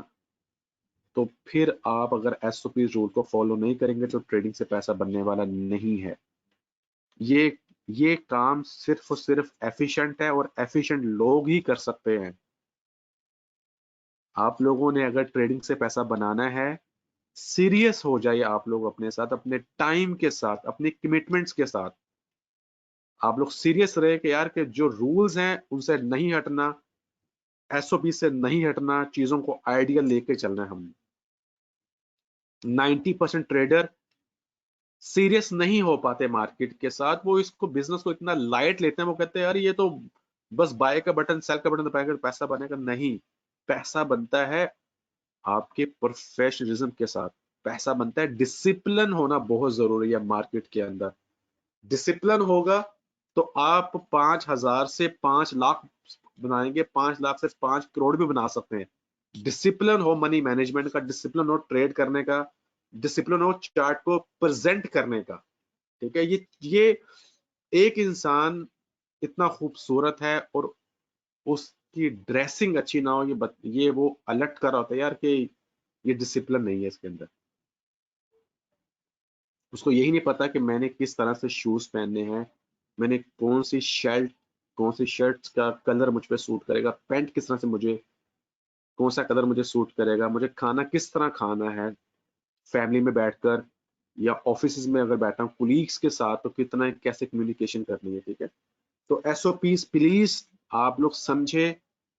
तो फिर आप अगर एसओपीज रूल को फॉलो नहीं करेंगे तो ट्रेडिंग से पैसा बनने वाला नहीं है। ये ये काम सिर्फ और सिर्फ एफिशिएंट है और एफिशिएंट लोग ही कर सकते हैं। आप लोगों ने अगर ट्रेडिंग से पैसा बनाना है, सीरियस हो जाइए आप लोग अपने साथ, अपने टाइम के साथ, अपने कमिटमेंट्स के साथ। आप लोग सीरियस रहे कि यार के जो रूल्स हैं उनसे नहीं हटना, एसओपी से नहीं हटना, चीजों को आइडियल लेके चलना है हमने। 90% ट्रेडर सीरियस नहीं हो पाते मार्केट के साथ, वो इसको बिजनेस को इतना लाइट लेते हैं, वो कहते हैं यार ये तो बस बाय का बटन, सेल का बटन दबाएंगे तो पैसा बनेगा। नहीं, पैसा बनता है आपके प्रोफेशनलिज्म के साथ। पैसा बनता है, डिसिप्लिन होना बहुत जरूरी है मार्केट के अंदर। डिसिप्लिन होगा तो आप 5,000 से 5 लाख बनाएंगे, 5 लाख से 5 करोड़ भी बना सकते हैं। डिसिप्लिन हो मनी मैनेजमेंट का, डिसिप्लिन हो ट्रेड करने का, डिसिप्लिन हो चार्ट को प्रेजेंट करने का, ठीक है। ये एक इंसान इतना खूबसूरत है और उसकी ड्रेसिंग अच्छी ना हो, ये वो अलर्ट कर रहा होता है यार कि ये डिसिप्लिन नहीं है इसके अंदर। उसको यही नहीं पता कि मैंने किस तरह से शूज पहनने हैं, मैंने कौन सी शर्ट का कलर मुझ पे सूट करेगा, पैंट किस तरह से मुझे, कौन सा कलर मुझे सूट करेगा, मुझे खाना किस तरह खाना है, फैमिली में बैठकर या ऑफिस में अगर बैठा हूँ कुलीग्स के साथ तो कितना कैसे कम्युनिकेशन करनी है, ठीक है। तो एसओपीज प्लीज आप लोग समझे,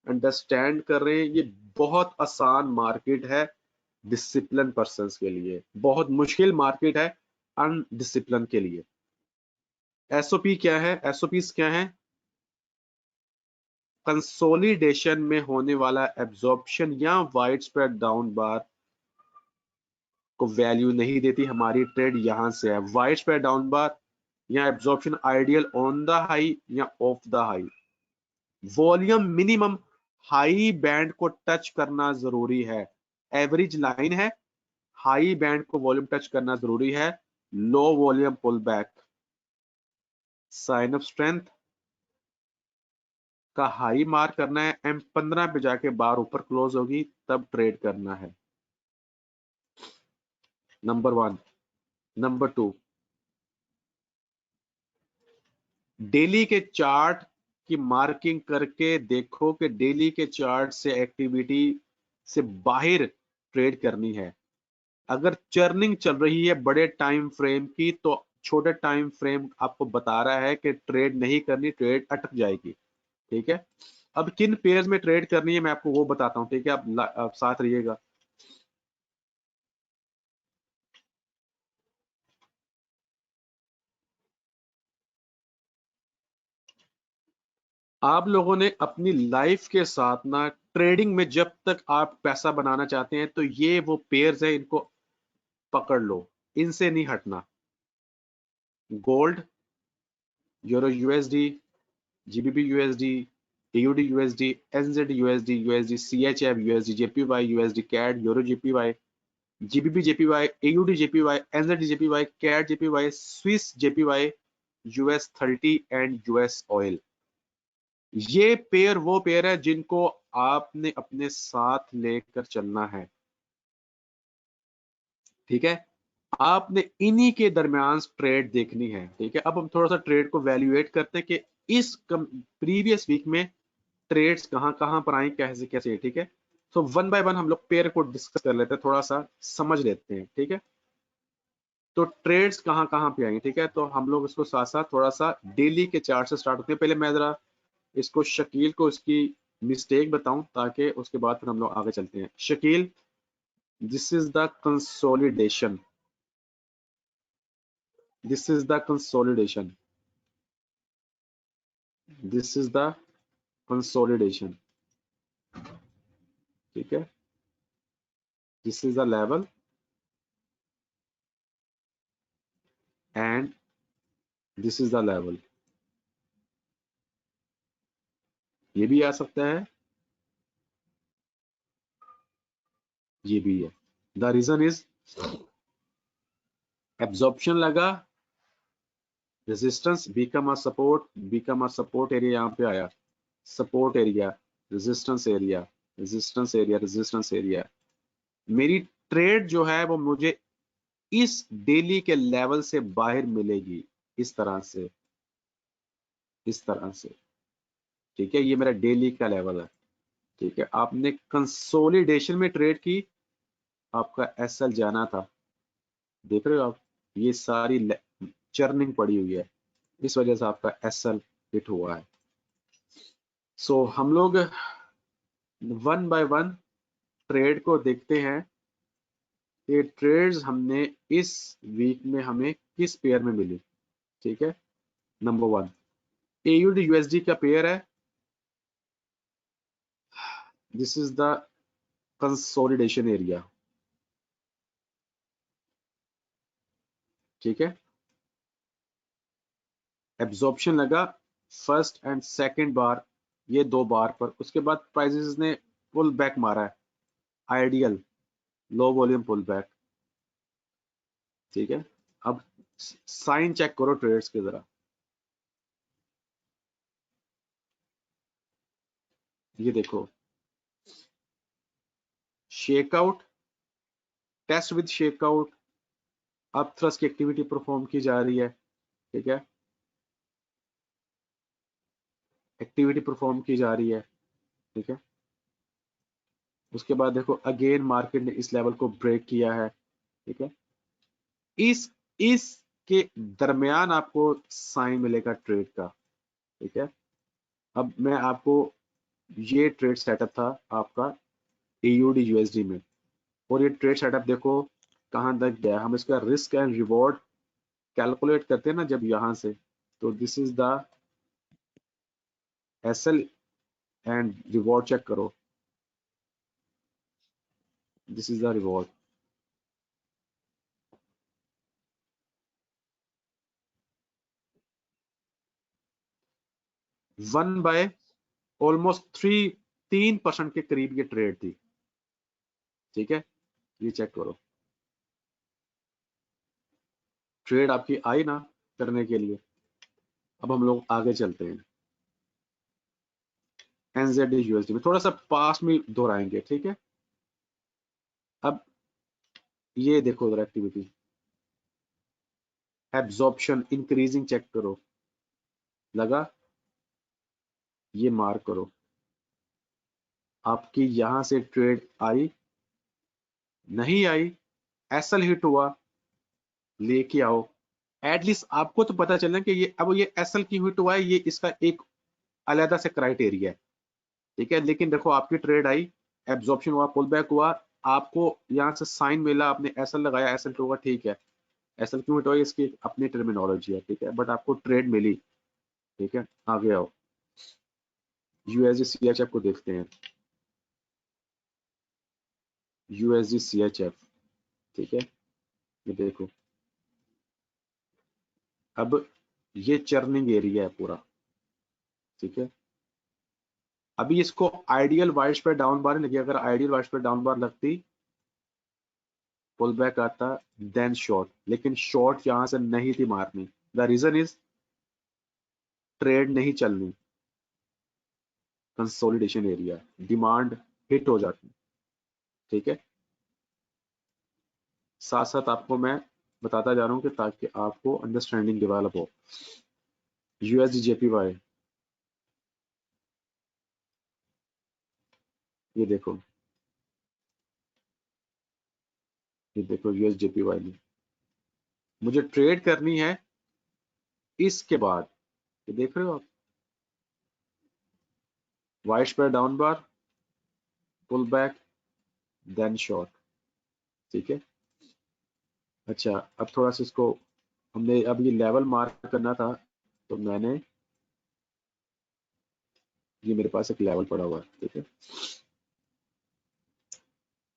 अंडरस्टैंड कर रहे हैं, ये बहुत आसान मार्केट है डिसिप्लिन पर्संस के लिए, बहुत मुश्किल मार्केट है अनडिसिप्लिन के लिए। एसओपी क्या है? एसओपीज क्या है? कंसोलिडेशन में होने वाला एब्जॉर्प्शन या वाइड स्प्रेड डाउन बार को वैल्यू नहीं देती। हमारी ट्रेड यहां से है, वाइड स्प्रेड डाउन बार या absorption ideal on the high या off the high. Volume minimum high band को टच करना जरूरी है। एवरेज लाइन है, हाई बैंड को वॉल्यूम टच करना जरूरी है। Low volume pull back, sign of strength का हाई मार्क करना है, M15 पे जाके बार ऊपर क्लोज होगी तब ट्रेड करना है। नंबर 1। नंबर 2, डेली के चार्ट की मार्किंग करके देखो कि डेली के चार्ट से एक्टिविटी से बाहर ट्रेड करनी है। अगर चर्निंग चल रही है बड़े टाइम फ्रेम की तो छोटे टाइम फ्रेम आपको बता रहा है कि ट्रेड नहीं करनी, ट्रेड अटक जाएगी। ठीक है, अब किन पेयर्स में ट्रेड करनी है मैं आपको वो बताता हूं। ठीक है, आप साथ रहिएगा। आप लोगों ने अपनी लाइफ के साथ ना ट्रेडिंग में जब तक आप पैसा बनाना चाहते हैं तो ये वो पेयर्स है, इनको पकड़ लो, इनसे नहीं हटना। Gold, euro USD, GBP USD, AUD USD, NZD USD, USD CHF USD, JPY USD CAD, euro JPY, GBP JPY, AUD JPY, NZD JPY, CAD JPY, Swiss JPY, US 30 and US oil. ये पेयर वो पेयर है जिनको आपने अपने साथ लेकर चलना है। ठीक है, आपने इन्हीं के दरमियान ट्रेड देखनी है। ठीक है, अब हम थोड़ा सा ट्रेड को वैल्यूएट करते हैं कि इस प्रीवियस वीक में ट्रेड्स कहां कहां पर आई, कैसे कैसे। ठीक है, तो वन बाय वन हम लोग पेयर को डिस्कस कर लेते हैं, थोड़ा सा समझ लेते हैं। ठीक है, तो ट्रेड्स कहां कहां पे आई। ठीक है, तो हम लोग इसको साथ साथ थोड़ा सा डेली के चार्ट से स्टार्ट होते हैं। पहले मैं जरा इसको शकील को इसकी मिस्टेक बताऊं ताकि उसके बाद फिर हम लोग आगे चलते हैं। Shakeel, this is the consolidation, this is the consolidation, this is the consolidation. ठीक है, this is the level and this is the level. ये भी आ सकता है, ये भी है। द रीजन इज एब्जॉर्प्शन लगा, resistance become a support area, यहाँ पे आया support area, resistance area, resistance area, resistance area. मेरी ट्रेड जो है वो मुझे इस डेली के लेवल से बाहर मिलेगी, इस तरह से, इस तरह से। ठीक है, ये मेरा डेली का लेवल है। ठीक है, आपने कंसोलिडेशन में ट्रेड की, आपका एसएल जाना था। देख रहे हो आप, ये सारी चर्निंग पड़ी हुई है, इस वजह से आपका एसएल हिट हुआ है। सो हम लोग वन बाय वन ट्रेड को देखते हैं। ये ट्रेड्स हमने इस वीक में हमें किस पेयर में मिली। ठीक है, नंबर 1 एयूडी यूएसडी का पेयर है, this is the consolidation area. ठीक है, एब्जॉर्प्शन लगा फर्स्ट एंड सेकंड बार, ये 2 बार पर, उसके बाद प्राइसेस ने पुल बैक मारा है, ideal low volume pull back. ठीक है, अब साइन चेक करो ट्रेड्स के जरा। ये देखो, शेकआउट, टेस्ट विद शेकआउट, अब थ्रस्ट की एक्टिविटी परफॉर्म की जा रही है। ठीक है, एक्टिविटी परफॉर्म की जा रही है। ठीक है, उसके बाद देखो अगेन मार्केट ने इस लेवल को ब्रेक किया है। ठीक है, इस के दरमियान आपको साइन मिलेगा ट्रेड का। ठीक है। अब मैं आपको, ये ट्रेड सेटअप था आपका AUD USD में, और ये ट्रेड सेटअप देखो कहाँ तक गया। हम इसका रिस्क एंड रिवॉर्ड कैलकुलेट करते हैं ना जब यहाँ से, तो this is the SL and reward check करो, this is the reward. One by almost 3% के करीब ये ट्रेड थी। ठीक है, ये चेक करो, ट्रेड आपकी आई ना करने के लिए। अब हम लोग आगे चलते हैं, NZD USD में थोड़ा सा पास में दोहराएंगे। ठीक है, अब ये देखो उधर एक्टिविटी, एब्जॉर्प्शन इंक्रीजिंग चेक करो, लगा, ये मार्क करो, आपकी यहां से ट्रेड आई नहीं आई, एसएल हिट हुआ, लेके आओ। एटलीस्ट आपको तो पता चलना कि ये अब ये एसएल की हिट हुआ है, ये इसका एक अलग से क्राइटेरिया है। ठीक है, लेकिन देखो आपकी ट्रेड आई, एब्जॉर्प्शन हुआ, पुल बैक हुआ, आपको यहाँ से साइन मिला, आपने एसएल लगाया, एसएल होगा, ठीक है। एसएल क्यों हिट हुआ इसकी अपनी टर्मिनोलॉजी है, ठीक है, बट आपको ट्रेड मिली। ठीक है, आगे आओ, USD CHF को देखते हैं, USD CHF। ठीक है, ये देखो, अब ये चर्निंग एरिया है पूरा। ठीक है, अभी इसको आइडियल वाइड्स पे डाउन बार लगी, अगर आइडियल वाइड्स पे डाउन बार लगती, पुल बैक आता, देन शॉर्ट, लेकिन शॉर्ट यहां से नहीं थी मारनी। द रीजन इज ट्रेड नहीं चलनी, कंसोलिडेशन एरिया, डिमांड हिट हो जाती। ठीक है, साथ साथ आपको मैं बताता जा रहा हूं कि ताकि आपको अंडरस्टैंडिंग डेवलप हो। USD JPY, ये देखो, ये देखो USD JPY में मुझे ट्रेड करनी है इसके बाद, ये देख रहे हो आप, वाइट पर down bar, pull back, then short. ठीक है, अच्छा, अब थोड़ा सा इसको, हमने अब ये लेवल मार्क करना था, तो मैंने, ये मेरे पास एक लेवल पड़ा हुआ है। ठीक है,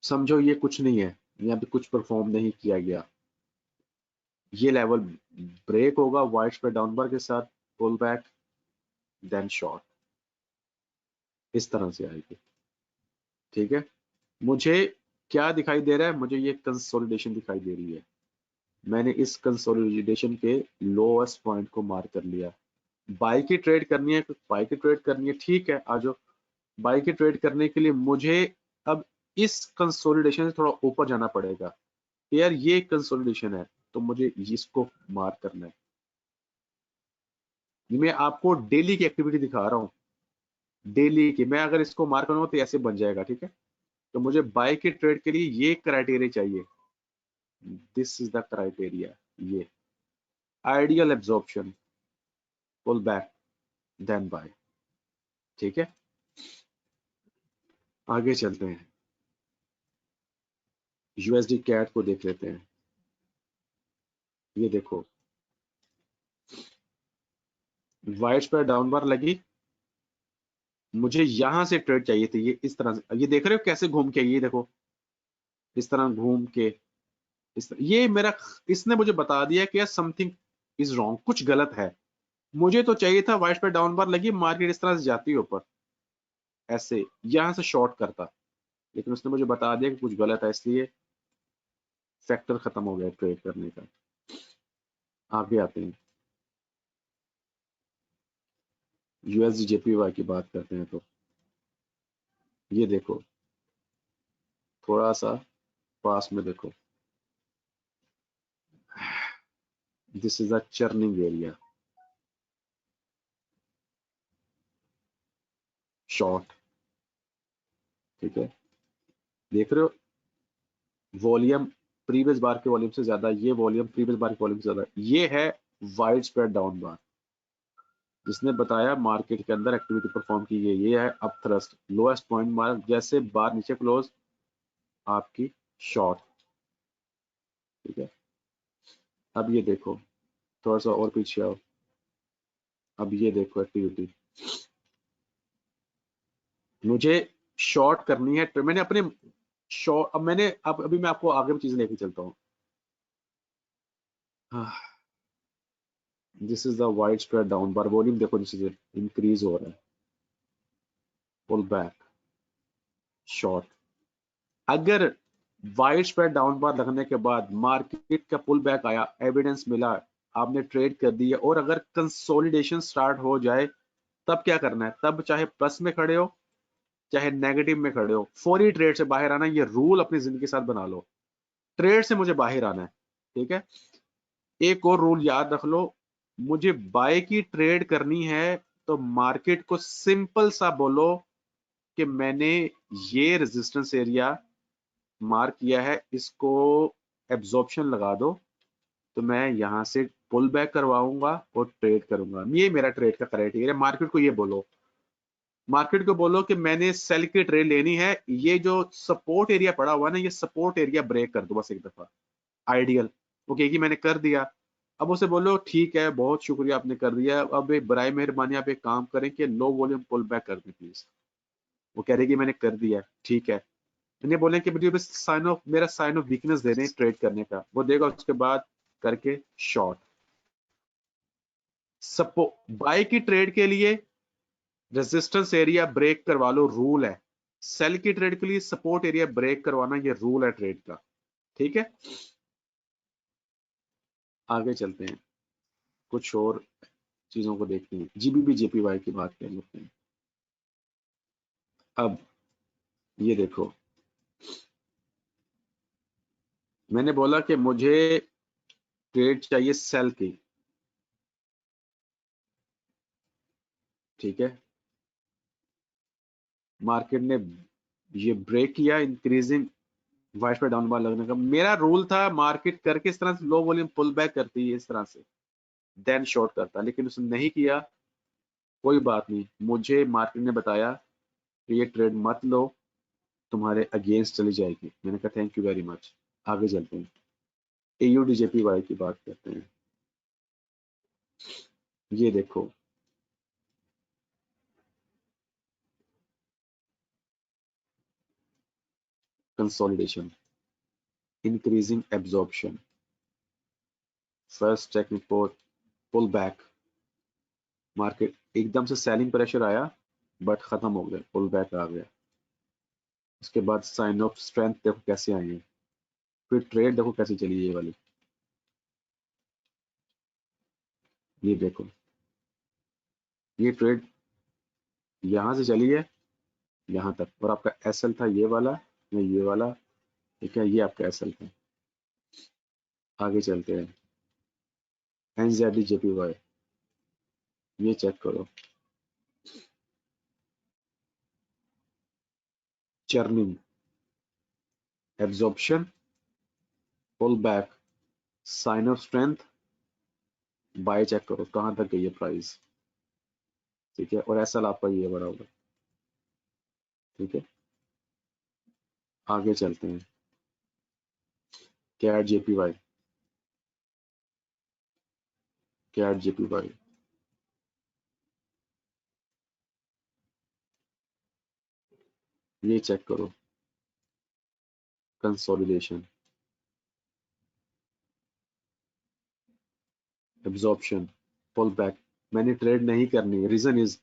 समझो ये कुछ नहीं है, यहाँ पे कुछ परफॉर्म नहीं किया गया, ये लेवल ब्रेक होगा वाइट पे डाउन बार के साथ, पुल बैक, देन शॉर्ट, इस तरह से आएगी। ठीक है, मुझे क्या दिखाई दे रहा है, मुझे ये कंसोलिडेशन दिखाई दे रही है। मैंने इस कंसोलिडेशन के लोएस्ट पॉइंट को मार्क कर लिया। बाई की ट्रेड करनी है, बाई की ट्रेड करनी है, ठीक है, आ जाओ। बाई की ट्रेड करने के लिए मुझे अब इस कंसोलिडेशन से थोड़ा ऊपर जाना पड़ेगा। यार ये कंसोलिडेशन है, तो मुझे इसको मार्क करना है। मैं आपको डेली की एक्टिविटी दिखा रहा हूँ, डेली की। मैं अगर इसको मार्क करूंगा तो ऐसे बन जाएगा। ठीक है, तो मुझे बाय की ट्रेड के लिए ये क्राइटेरिया चाहिए, दिस इज द क्राइटेरिया, ये ideal absorption, pull back, then buy. ठीक है, आगे चलते हैं, USD कैट को देख लेते हैं। ये देखो, वाइट्स पर डाउन बार लगी, मुझे यहां से ट्रेड चाहिए थी, ये इस तरह से, ये देख रहे हो कैसे घूम के, ये देखो इस तरह घूम के, इस तरह, ये मेरा, इसने मुझे बता दिया कि यार समथिंग इज रॉन्ग, कुछ गलत है। मुझे तो चाहिए था वाइट्स पर डाउन बार लगी, मार्केट इस तरह से जाती है ऊपर, ऐसे यहां से शॉर्ट करता, लेकिन उसने मुझे बता दिया कि कुछ गलत है, इसलिए फैक्टर खत्म हो गया ट्रेड करने का। आगे आते हैं, USD JPY की बात करते हैं, तो ये देखो, थोड़ा सा पास में देखो, this is a churning area, short. ठीक है, देख रहे हो, वॉल्यूम प्रीवियस बार के वॉल्यूम से ज्यादा, ये वॉल्यूम प्रीवियस बार के वॉल्यूम से ज्यादा, ये है वाइड स्प्रेड डाउन बार। जिसने बताया मार्केट के अंदर एक्टिविटी परफॉर्म की गई, ये है up thrust, lowest point mark, जैसे बार नीचे क्लोज आपकी शॉर्ट। ठीक है, अब ये देखो, थोड़ा सा और पीछे आओ, अब ये देखो एक्टिविटी, मुझे शॉर्ट करनी है, मैंने अपने शॉर्ट, अब मैंने अब अभी मैं आपको आगे भी चीज लेके चलता हूँ। This is the wide spread down bar, volume देखो नीचे इंक्रीज हो रहा है, पुल बैक शॉर्ट। अगर वाइड स्प्रेड डाउन बार लगने के बाद मार्केट का पुल बैक आया, एविडेंस मिला, आपने ट्रेड कर दिया, और अगर कंसोलिडेशन स्टार्ट हो जाए, तब क्या करना है? तब चाहे प्लस में खड़े हो चाहे नेगेटिव में खड़े हो, फौरी ट्रेड से बाहर आना। ये रूल अपनी जिंदगी के साथ बना लो, ट्रेड से मुझे बाहर आना है। ठीक है, एक और रूल याद रख लो, मुझे बाय की ट्रेड करनी है तो मार्केट को सिंपल सा बोलो कि मैंने ये रेजिस्टेंस एरिया मार्क किया है, इसको एब्जॉर्प्शन लगा दो, तो मैं यहां से पुल बैक करवाऊंगा और ट्रेड करूंगा। ये मेरा ट्रेड का क्राइटेरिया। मार्केट को ये बोलो, मार्केट को बोलो कि मैंने सेल की ट्रेड लेनी है, ये जो सपोर्ट एरिया पड़ा हुआ है ना, ये सपोर्ट एरिया ब्रेक कर दो बस एक दफा। आइडियल वो कहेगी मैंने कर दिया। अब उसे बोलो ठीक है, बहुत शुक्रिया आपने कर दिया, अब एक बराए मेहरबानी आप एक काम करें कि लो वॉल्यूम पुल बैक कर दें प्लीज। वो कह रही कि मैंने कर दिया, ठीक है। इन्हें बोले कि मुझे बस साइन ऑफ, मेरा साइन ऑफ वीकनेस दे दें ट्रेड करने का, वो देगा, उसके बाद करके शॉर्ट। सपो बाय की ट्रेड के लिए रेजिस्टेंस एरिया ब्रेक करवा लो, रूल है। सेल की ट्रेड के लिए सपोर्ट एरिया ब्रेक करवाना, ये रूल है ट्रेड का। ठीक है, आगे चलते हैं, कुछ और चीजों को देखते हैं। जीबीबी जेपीवाई की बात कर लेते हैं। अब ये देखो, मैंने बोला कि मुझे ट्रेड चाहिए सेल की, ठीक है। मार्केट ने ये ब्रेक किया, इंक्रीजिंग वाइट पे डाउन बार लगने का। मेरा रूल था मार्केट करके इस तरह से लो वॉल्यूम पुल बैक करती है इस तरह से, देन शॉर्ट करता, लेकिन उसने नहीं किया। कोई बात नहीं, मुझे मार्केट ने बताया कि ये ट्रेड मत लो, तुम्हारे अगेंस्ट चली जाएगी। मैंने कहा थैंक यू वेरी मच। आगे चलते हैं, AUDJPY की बात करते हैं। ये देखो, consolidation, increasing absorption, first technical pull back, market एकदम से सेलिंग प्रेशर आया बट खत्म हो गया, पुल बैक आ गया। उसके बाद साइन ऑफ स्ट्रेंथ देखो कैसे आई है, फिर ट्रेड देखो कैसे चली ये वाली। ये देखो, ये ट्रेड यहां से चली है यहां तक, और आपका SL था ये वाला या ये वाला, ठीक है, ये आपका SL था। आगे चलते हैं, NZD-JPY, ये चेक करो, churning, absorption, pull back, sign of strength, buy check करो कहां तक गई है प्राइस, ठीक है, और SL आपका ये बड़ा होगा। ठीक है, आगे चलते हैं, CAD-JPY, CAD-JPY, ये चेक करो, कंसोलिडेशन, एब्जॉर्प्शन, पुल बैक। मैंने ट्रेड नहीं करनी, रीजन इज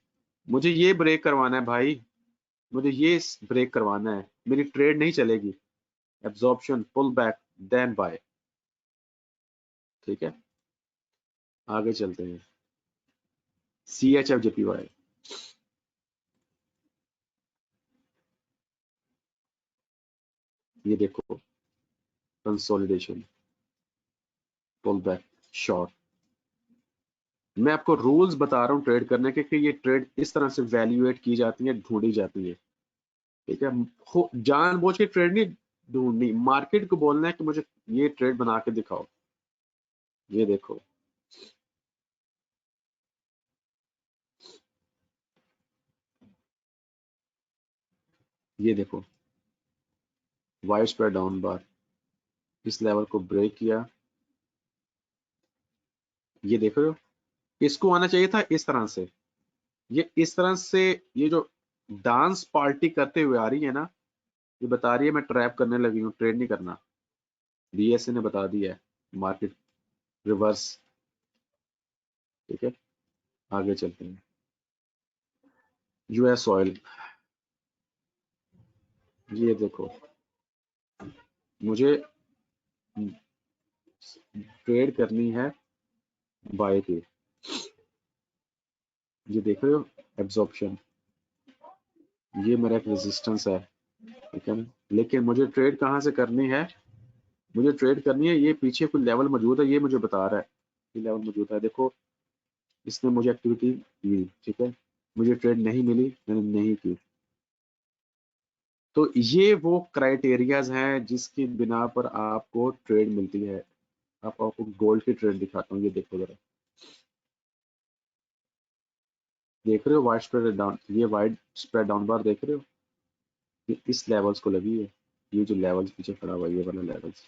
मुझे ये ब्रेक करवाना है भाई, मुझे ये ब्रेक करवाना है, मेरी ट्रेड नहीं चलेगी। Absorption, pull back, then buy. ठीक है, आगे चलते हैं, CHF-JPY, ये देखो, कंसोलिडेशन, पुल बैक, शॉर्ट। मैं आपको रूल्स बता रहा हूँ ट्रेड करने के कि ये ट्रेड इस तरह से वैल्यूएट की जाती है, ढूंढी जाती है। ठीक है, जानबूझ के ट्रेड नहीं ढूंढनी, मार्केट को बोलना है कि मुझे ये ट्रेड बना के दिखाओ। ये देखो, ये देखो वाइड स्प्रेड डाउन बार, इस लेवल को ब्रेक किया, ये देख रहे हो, इसको आना चाहिए था इस तरह से, ये इस तरह से, ये जो डांस पार्टी करते हुए आ रही है ना, ये बता रही है मैं ट्रैप करने लगी हूँ, ट्रेड नहीं करना। बीएसए ने बता दिया है मार्केट रिवर्स। ठीक है, आगे चलते हैं। यूएस ऑयल, ये देखो मुझे ट्रेड करनी है बाय की, ये देख रहे हो एब्जॉर्प्शन, ये मेरा एक रेजिस्टेंस है, ठीक है ना, लेकिन मुझे ट्रेड कहाँ से करनी है, मुझे ट्रेड करनी है, ये पीछे कोई लेवल मौजूद है, ये मुझे बता रहा है ये लेवल मौजूद है, देखो इसने मुझे एक्टिविटी दी, ठीक है, मुझे ट्रेड नहीं मिली, मैंने नहीं की। तो ये वो क्राइटेरियाज हैं जिसकी बिना पर आपको ट्रेड मिलती है। आपको गोल्ड की ट्रेड दिखाता हूँ, ये देखो जरा, देख रहे हो वाइड स्प्रेड डाउन, ये वाइड स्प्रेड डाउन बार देख रहे हो, ये इस लेवल्स को लगी है, ये जो लेवल्स पीछे खड़ा हुआ है ये वाला लेवल्स।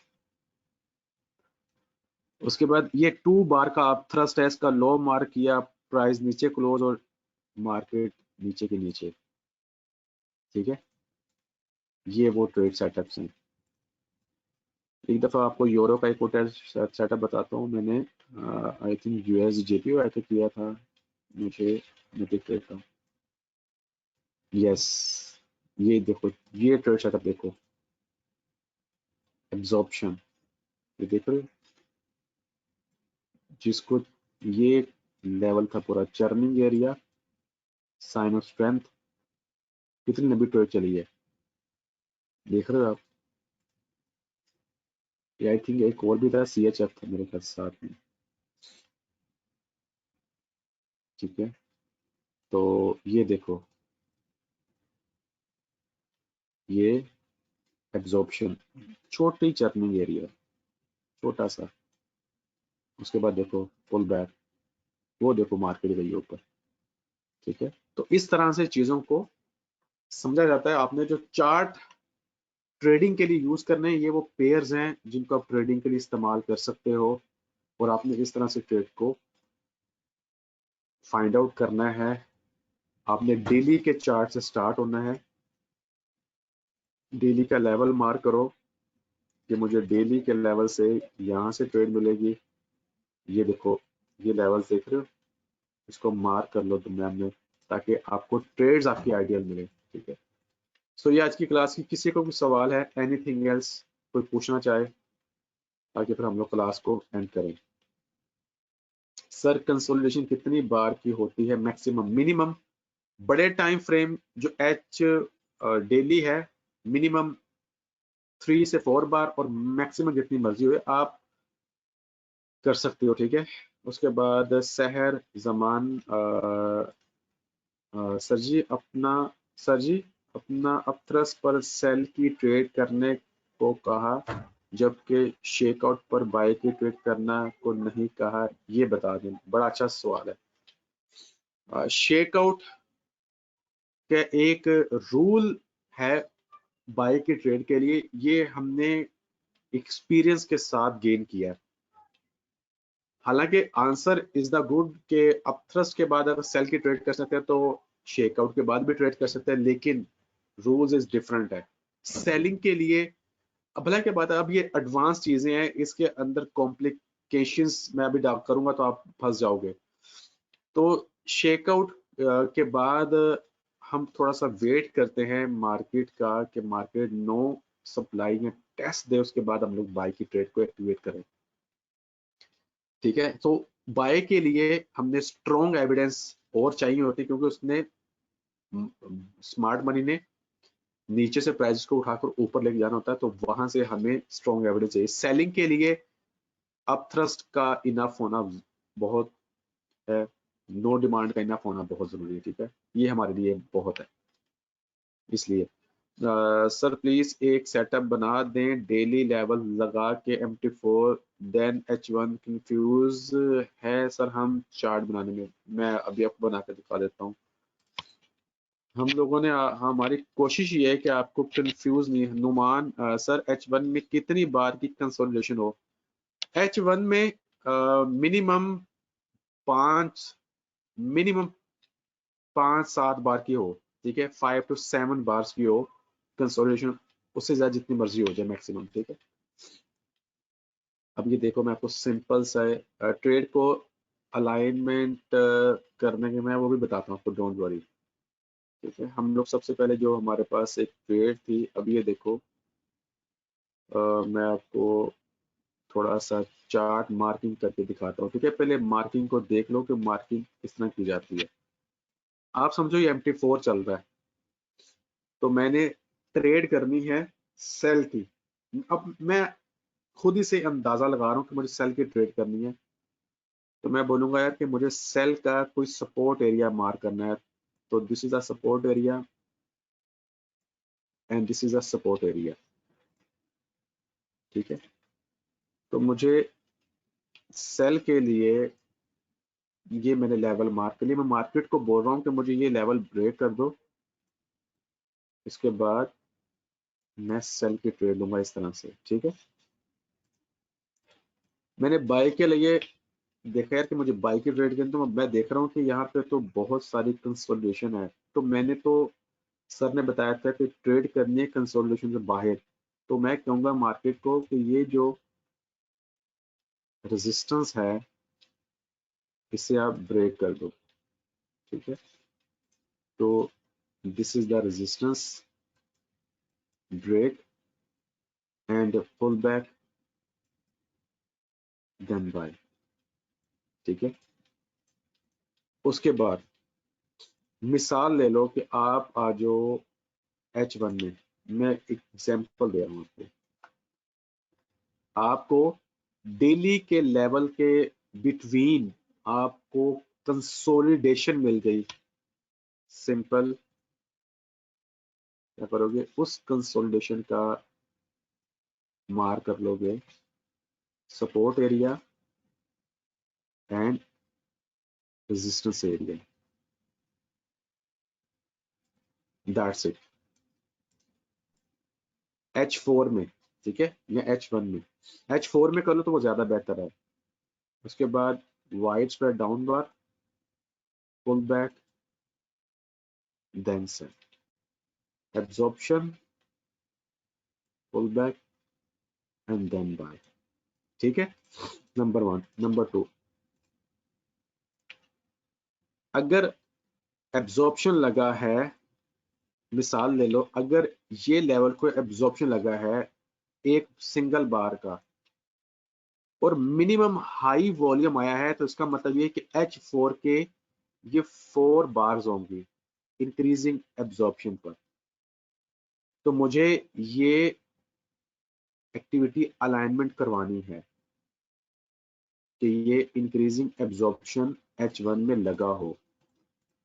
उसके बाद ये 2 बार का आप थ्रस्ट है, इसका लो मार्क किया, प्राइस नीचे क्लोज और मार्केट नीचे के नीचे, ठीक है, ये वो ट्रेड सेटअप्स हैं। एक दफा आपको यूरो का एक सेटअप बताता हूँ, मैंने आई थिंक यूएस जेपी ऐसे किया था, मुझे मैं देख लेता हूँ। यस, ये देखो, ये ट्रेड सेटअप देखो, एब्जॉर्प्शन, ये देख रहे हो, जिसको ये लेवल था पूरा churning area, sign of strength, कितनी लंबी ट्रेड चली है देख रहे हो आप। आई थिंक एक और भी था, सीएचएफ था मेरे ख्याल साथ में, ठीक है। तो ये देखो, ये एब्जॉर्प्शन, छोटी चर्निंग एरिया, छोटा सा, उसके बाद देखो पुल बैक, वो देखो मार्केट गई ऊपर, ठीक है। तो इस तरह से चीजों को समझा जाता है। आपने जो चार्ट ट्रेडिंग के लिए यूज करने हैं, ये वो पेयर्स हैं जिनको आप ट्रेडिंग के लिए इस्तेमाल कर सकते हो, और आपने इस तरह से ट्रेड को फाइंड आउट करना है। आपने डेली के चार्ट से स्टार्ट होना है, डेली का लेवल मार्क करो कि मुझे डेली के लेवल से यहाँ से ट्रेड मिलेगी, ये देखो ये लेवल देख रहे हो, इसको मार्क कर लो दुनिया में, ताकि आपको ट्रेड्स आपकी आइडियल मिले, ठीक है। सो ये आज की क्लास की, किसी को कोई सवाल है, एनीथिंग एल्स कोई पूछना चाहे, ताकि फिर हम लोग क्लास को एंड करें। सर कंसोलिडेशन कितनी बार की होती है मैक्सिमम, मिनिमम, बड़े टाइम फ्रेम जो एच डेली है, मिनिमम 3 से 4 बार, और मैक्सिमम जितनी मर्जी हुए आप कर सकते हो, ठीक है। उसके बाद सहर जमान, सर जी अपना अपथ्रस पर सेल की ट्रेड करने को कहा, जबकि शेकआउट पर बाय की ट्रेड करना को नहीं कहा, ये बता दें। बड़ा अच्छा सवाल है। शेकआउट का एक रूल है बाय की ट्रेड के लिए, ये हमने एक्सपीरियंस के साथ गेन किया है। हालांकि आंसर इज द गुड के अपथ्रस्ट के बाद अगर सेल की ट्रेड कर सकते हैं तो शेकआउट के बाद भी ट्रेड कर सकते हैं, लेकिन रूल्स इज डिफरेंट है सेलिंग के लिए। अब भला क्या बात है, अब ये एडवांस चीजें हैं, इसके अंदर कॉम्प्लिकेशंस मैं अभी डाल करूंगा तो आप फंस जाओगे। तो शेकआउट के बाद हम थोड़ा सा वेट करते हैं मार्केट का, कि मार्केट नो सप्लाई में टेस्ट दे, उसके बाद हम लोग बाय की ट्रेड को एक्टिवेट करें, ठीक है। तो बाय के लिए हमने स्ट्रॉन्ग एविडेंस और चाहिए होती है, क्योंकि उसने स्मार्ट मनी ने नीचे से प्राइस को उठाकर ऊपर लेके जाना होता है, तो वहां से हमें स्ट्रॉन्ग एविडेंस चाहिए। सेलिंग के लिए अप थ्रस्ट का इनफ होना बहुत है, नो डिमांड का इनफ होना बहुत जरूरी है, ठीक है, ये हमारे लिए बहुत है। इसलिए सर प्लीज एक सेटअप बना दें, डेली लेवल लगा के MT4 देन H1, कंफ्यूज है सर हम चार्ट बनाने में। मैं अभी आपको बना के दिखा देता हूँ। हम लोगों ने हमारी कोशिश ये है कि आपको कंफ्यूज नहीं। नुमान सर H1 में कितनी बार की कंसोलिडेशन हो? H1 में मिनिमम मिनिमम 5-7 बार की हो, ठीक है, 5 to 7 बार की हो कंसोलिडेशन, उससे ज्यादा जितनी मर्जी हो जाए मैक्सिमम, ठीक है। अब ये देखो, मैं आपको सिंपल सा ट्रेड को अलाइनमेंट करने के मैं वो भी बताता हूँ आपको, डोंट वरी, ठीक है। हम लोग सबसे पहले जो हमारे पास एक ट्रेड थी, अब ये देखो, मैं आपको थोड़ा सा चार्ट मार्किंग करके दिखाता हूँ, ठीक है। पहले मार्किंग को देख लो कि मार्किंग किस तरह की जाती है। आप समझो ये MT4 चल रहा है, तो मैंने ट्रेड करनी है सेल की। अब मैं खुद ही से अंदाजा लगा रहा हूँ कि मुझे सेल की ट्रेड करनी है, तो मैं बोलूंगा यार कि मुझे सेल का कोई सपोर्ट एरिया मार्क करना है। तो this is a support area and this is a support area, ठीक है। तो मुझे सेल के लिए ये मैंने लेवल मार्क कर लिया। मैं मार्केट को बोल रहा हूँ कि मुझे ये लेवल ब्रेक कर दो, इसके बाद मैं सेल की ट्रेड लूंगा इस तरह से, ठीक है। मैंने बाय के लिए देखा यार कि मुझे बाय की ट्रेड करनी, तो मैं देख रहा हूँ कि यहाँ पे तो बहुत सारी कंसोलिडेशन है। तो मैंने तो सर ने बताया था कि ट्रेड करनी है कंसोलिडेशन से बाहर, तो मैं कहूँगा मार्केट को कि ये जो रेजिस्टेंस है इसे आप ब्रेक कर दो, ठीक है। तो this is the resistance, break and pull back then buy, ठीक है। उसके बाद मिसाल ले लो कि आप आ जाओ H1 में, मैं एक एग्जांपल दे रहा हूँ आपको डेली के लेवल के बिटवीन आपको कंसोलिडेशन मिल गई, सिंपल क्या करोगे, उस कंसोलिडेशन का मार्क कर लोगे support area and resistance area, that's it. H4 में, ठीक है, या H1 में, H4 में कर लो तो वो ज्यादा बेहतर है। उसके बाद wide spread down bar, pull back then sell, absorption, pull back and then buy, ठीक है। नंबर 1। नंबर 2, अगर एब्जॉर्प्शन लगा है, मिसाल ले लो, अगर ये लेवल को एब्जॉर्प्शन लगा है एक सिंगल बार का और मिनिमम हाई वॉल्यूम आया है, तो इसका मतलब ये कि H4 के ये 4 बार्स होंगी इंक्रीजिंग एब्जॉर्प्शन पर। तो मुझे ये एक्टिविटी अलाइनमेंट करवानी है कि ये इंक्रीजिंग एब्जॉर्प्शन H1 में लगा हो।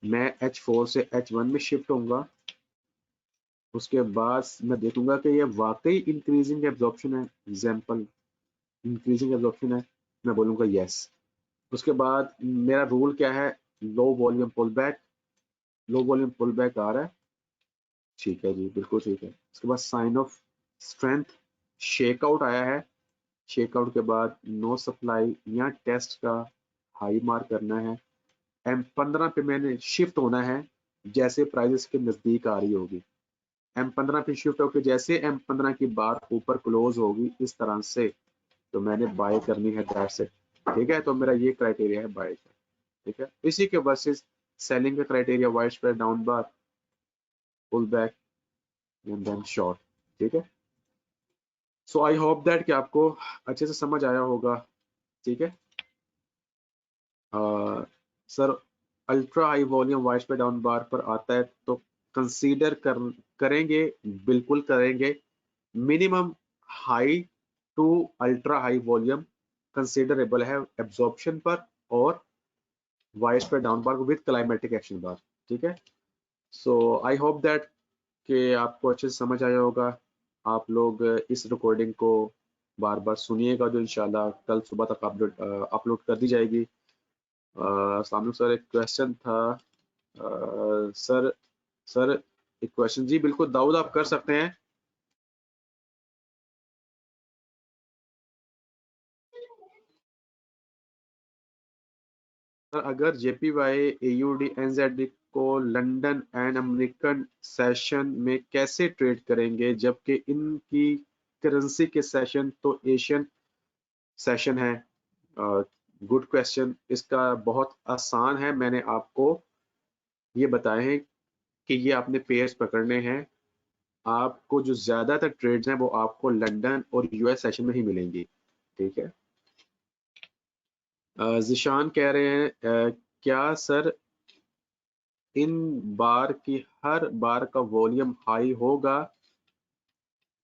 मैं H4 से H1 में शिफ्ट होऊंगा, उसके बाद मैं देखूंगा कि ये वाकई इंक्रीजिंग एब्जॉर्प्शन है, एग्जांपल इंक्रीजिंग एब्जॉर्प्शन है, मैं बोलूंगा यस। उसके बाद मेरा रूल क्या है, low volume pull back, low volume pull back आ रहा है, ठीक है जी, बिल्कुल ठीक है। उसके बाद साइन ऑफ स्ट्रेंथ, शेकआउट आया है, शेकआउट के बाद नो सप्लाई या टेस्ट का हाई मार्क करना है। M15 पे मैंने शिफ्ट होना है जैसे प्राइसेस के नजदीक आ रही होगी, M15 पे शिफ्ट होकर जैसे M15 की बार ऊपर क्लोज होगी इस तरह से, तो मैंने बाय करनी है, दैट्स इट, ठीक है। तो मेरा ये क्राइटेरिया है बाय का, ठीक है। इसी के वर्सेस सेलिंग का criteria wide spread down bar, pull back and then short, ठीक है। सो आई होप दैट कि आपको अच्छे से समझ आया होगा, ठीक है। Sir ultra high volume wide spread down bar पर आता है तो कंसीडर करेंगे, बिल्कुल करेंगे। Minimum high to ultra high volume considerable है एब्जॉर्प्शन पर और wide spread down bar with climatic action bar, ठीक है। सो आई होप दैट कि आपको अच्छे से समझ आया होगा। आप लोग इस रिकॉर्डिंग को बार बार सुनिएगा, जो इंशाल्लाह कल सुबह तक अपलोड कर दी जाएगी। सामने सर एक क्वेश्चन था, सर सर एक क्वेश्चन जी, बिल्कुल दाऊद आप कर सकते हैं। सर अगर JPY AUD NZD को लंदन एंड अमेरिकन सेशन में कैसे ट्रेड करेंगे, जबकि इनकी करेंसी के सेशन तो एशियन सेशन है? Good question. इसका बहुत आसान है, मैंने आपको ये बताए हैं कि ये आपने पेयर्स पकड़ने हैं। आपको जो ज्यादातर ट्रेड्स हैं वो आपको लंदन और US सेशन में ही मिलेंगी, ठीक है। जिशान कह रहे हैं क्या सर इन बार की हर बार का वॉल्यूम हाई होगा?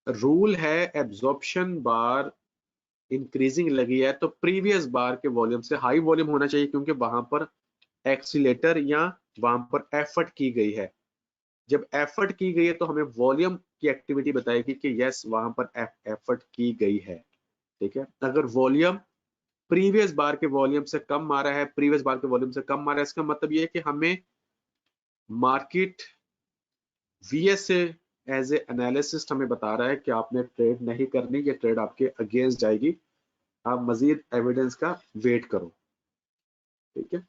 रूल है एब्जॉर्प्शन बार इंक्रीजिंग लगी है तो प्रीवियस बार के वॉल्यूम से हाई वॉल्यूम होना चाहिए, क्योंकि वहां पर एक्सीलेटर या वहां पर एफर्ट की गई है। जब एफर्ट की गई है तो हमें वॉल्यूम की एक्टिविटी बताएगी कि यस वहां पर एफर्ट की गई है, ठीक है। अगर वॉल्यूम प्रीवियस बार के वॉल्यूम से कम आ रहा है, प्रीवियस बार के वॉल्यूम से कम आ रहा है, इसका मतलब ये है कि हमें मार्केट VS से एज ए एनालिसिस्ट हमें बता रहा है कि आपने ट्रेड नहीं करनी, ये ट्रेड आपके अगेंस्ट जाएगी, आप मजीद एविडेंस का वेट करो, ठीक है।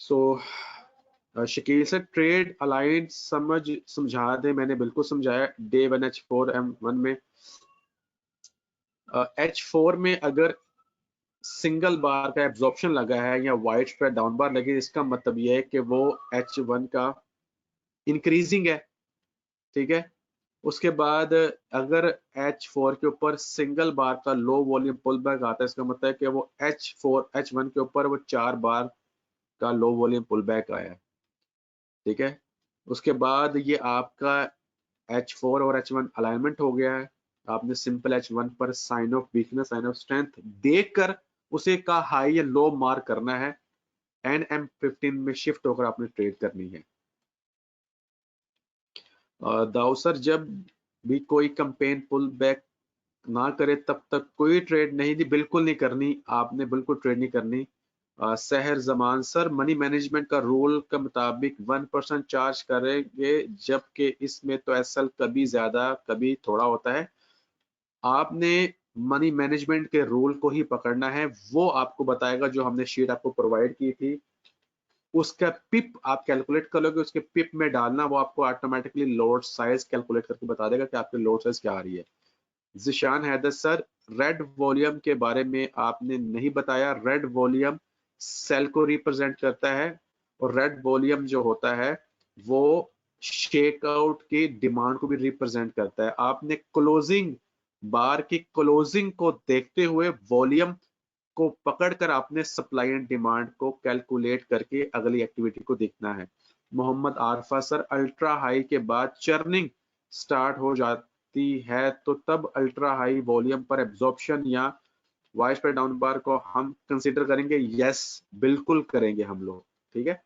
सो शकील से ट्रेड अलाइंस समझा दे। मैंने बिल्कुल समझाया। डे 1 H4M1 में H4 में अगर सिंगल बार का एब्जॉर्प्शन लगा है या वाइड स्प्रेड डाउन बार लगी, इसका मतलब यह है कि वो H1 का इंक्रीजिंग है, ठीक है। उसके बाद अगर H4 के ऊपर सिंगल बार का लो वॉल्यूम पुल बैक आता है, इसका मतलब है कि वो H1 के ऊपर वो 4 बार का लो वॉल्यूम पुल बैक आया है, ठीक है। उसके बाद ये आपका H4 और H1 अलाइनमेंट हो गया है। आपने सिंपल H1 पर sign of weakness, sign of strength देखकर उसे का हाई या लो मार्क करना है। NM15 में शिफ्ट होकर आपने ट्रेड करनी है। दाऊ सर जब भी कोई कंपेन पुल बैक ना करे तब तक कोई ट्रेड नहीं दी, बिल्कुल नहीं करनी, आपने बिल्कुल ट्रेड नहीं करनी। सहर जमान सर मनी मैनेजमेंट का रूल के मुताबिक 1% चार्ज करेंगे, जबकि इसमें तो SL कभी ज्यादा कभी थोड़ा होता है। आपने मनी मैनेजमेंट के रूल को ही पकड़ना है, वो आपको बताएगा जो हमने शीट आपको प्रोवाइड की थी। उसका पिप आप कैलकुलेट कर लोगे, उसके पिप में डालना, वो आपको ऑटोमेटिकली लोड साइज कैलकुलेट करके बता देगा कि आपकी लोड साइज क्या आ रही है। Zeeshan Haider sir red volume के बारे में आपने नहीं बताया। रेड वॉल्यूम सेल को रिप्रेजेंट करता है और रेड वॉल्यूम जो होता है वो शेकआउट की डिमांड को भी रिप्रेजेंट करता है। आपने क्लोजिंग बार की क्लोजिंग को देखते हुए वॉल्यूम को पकड़कर आपने सप्लाई एंड डिमांड को कैलकुलेट करके अगली एक्टिविटी को देखना है। Mohammad Arfa sir ultra high के बाद चर्निंग स्टार्ट हो जाती है तो तब अल्ट्रा हाई वॉल्यूम पर एब्जॉर्प्शन या वाइड स्प्रेड डाउन बार को हम कंसीडर करेंगे? यस बिल्कुल करेंगे हम लोग, ठीक है।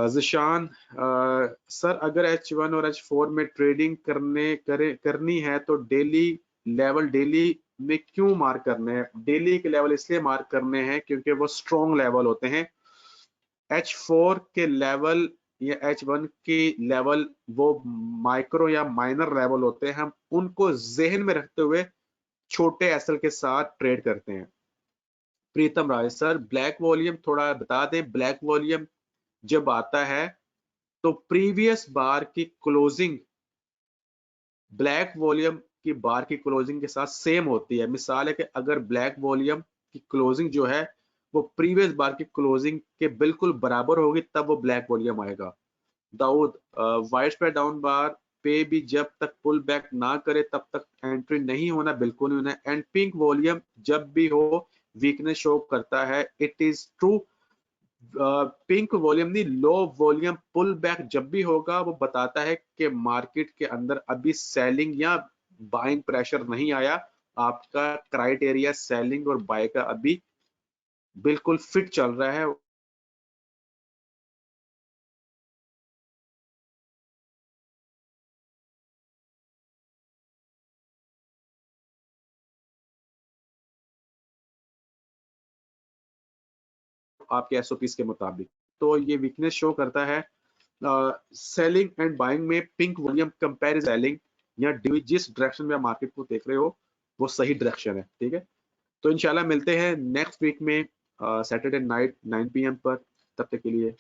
जिशान सर अगर H1 और H4 में ट्रेडिंग करनी है तो डेली लेवल डेली में क्यों मार्क करने हैं? डेली के लेवल इसलिए मार्क करने हैं क्योंकि वो स्ट्रॉन्ग लेवल होते हैं। H4 के लेवल या H1 के लेवल वो माइक्रो या माइनर लेवल होते हैं, हम उनको जहन में रखते हुए छोटे SL के साथ ट्रेड करते हैं। प्रीतम राय सर ब्लैक वॉल्यूम थोड़ा बता दें। ब्लैक वॉल्यूम जब आता है तो प्रीवियस बार की क्लोजिंग ब्लैक वॉल्यूम की बार की क्लोजिंग के साथ सेम होती है। मिसाल है कि अगर ब्लैक वॉल्यूम की क्लोजिंग जो है वो प्रीवियस बार की क्लोजिंग के बिल्कुल बराबर होगी तब वो ब्लैक वॉल्यूम आएगा। दाऊद वाइड स्प्रेड डाउन बार पे भी जब तक पुल बैक ना करे तब तक एंट्री नहीं होना, बिल्कुल नहीं होना। एंड पिंक वॉल्यूम जब भी हो वीकनेस शो करता है, it is true. Pink volume नहीं, लो वॉल्यूम पुल बैक जब भी होगा वो बताता है कि मार्केट के अंदर अभी सेलिंग या बाइंग प्रेशर नहीं आया। आपका क्राइटेरिया सेलिंग और बाय का अभी बिल्कुल फिट चल रहा है। आपके SOPs के मुताबिक तो ये वीकनेस शो करता है सेलिंग एंड बाइंग में पिंक वॉल्यूम कंपेयर सेलिंग, या जिस डायरेक्शन में आप मार्केट को देख रहे हो वो सही डायरेक्शन है, ठीक है। तो इंशाल्लाह मिलते हैं नेक्स्ट वीक में सैटरडे नाइट 9 PM पर। तब तक के लिए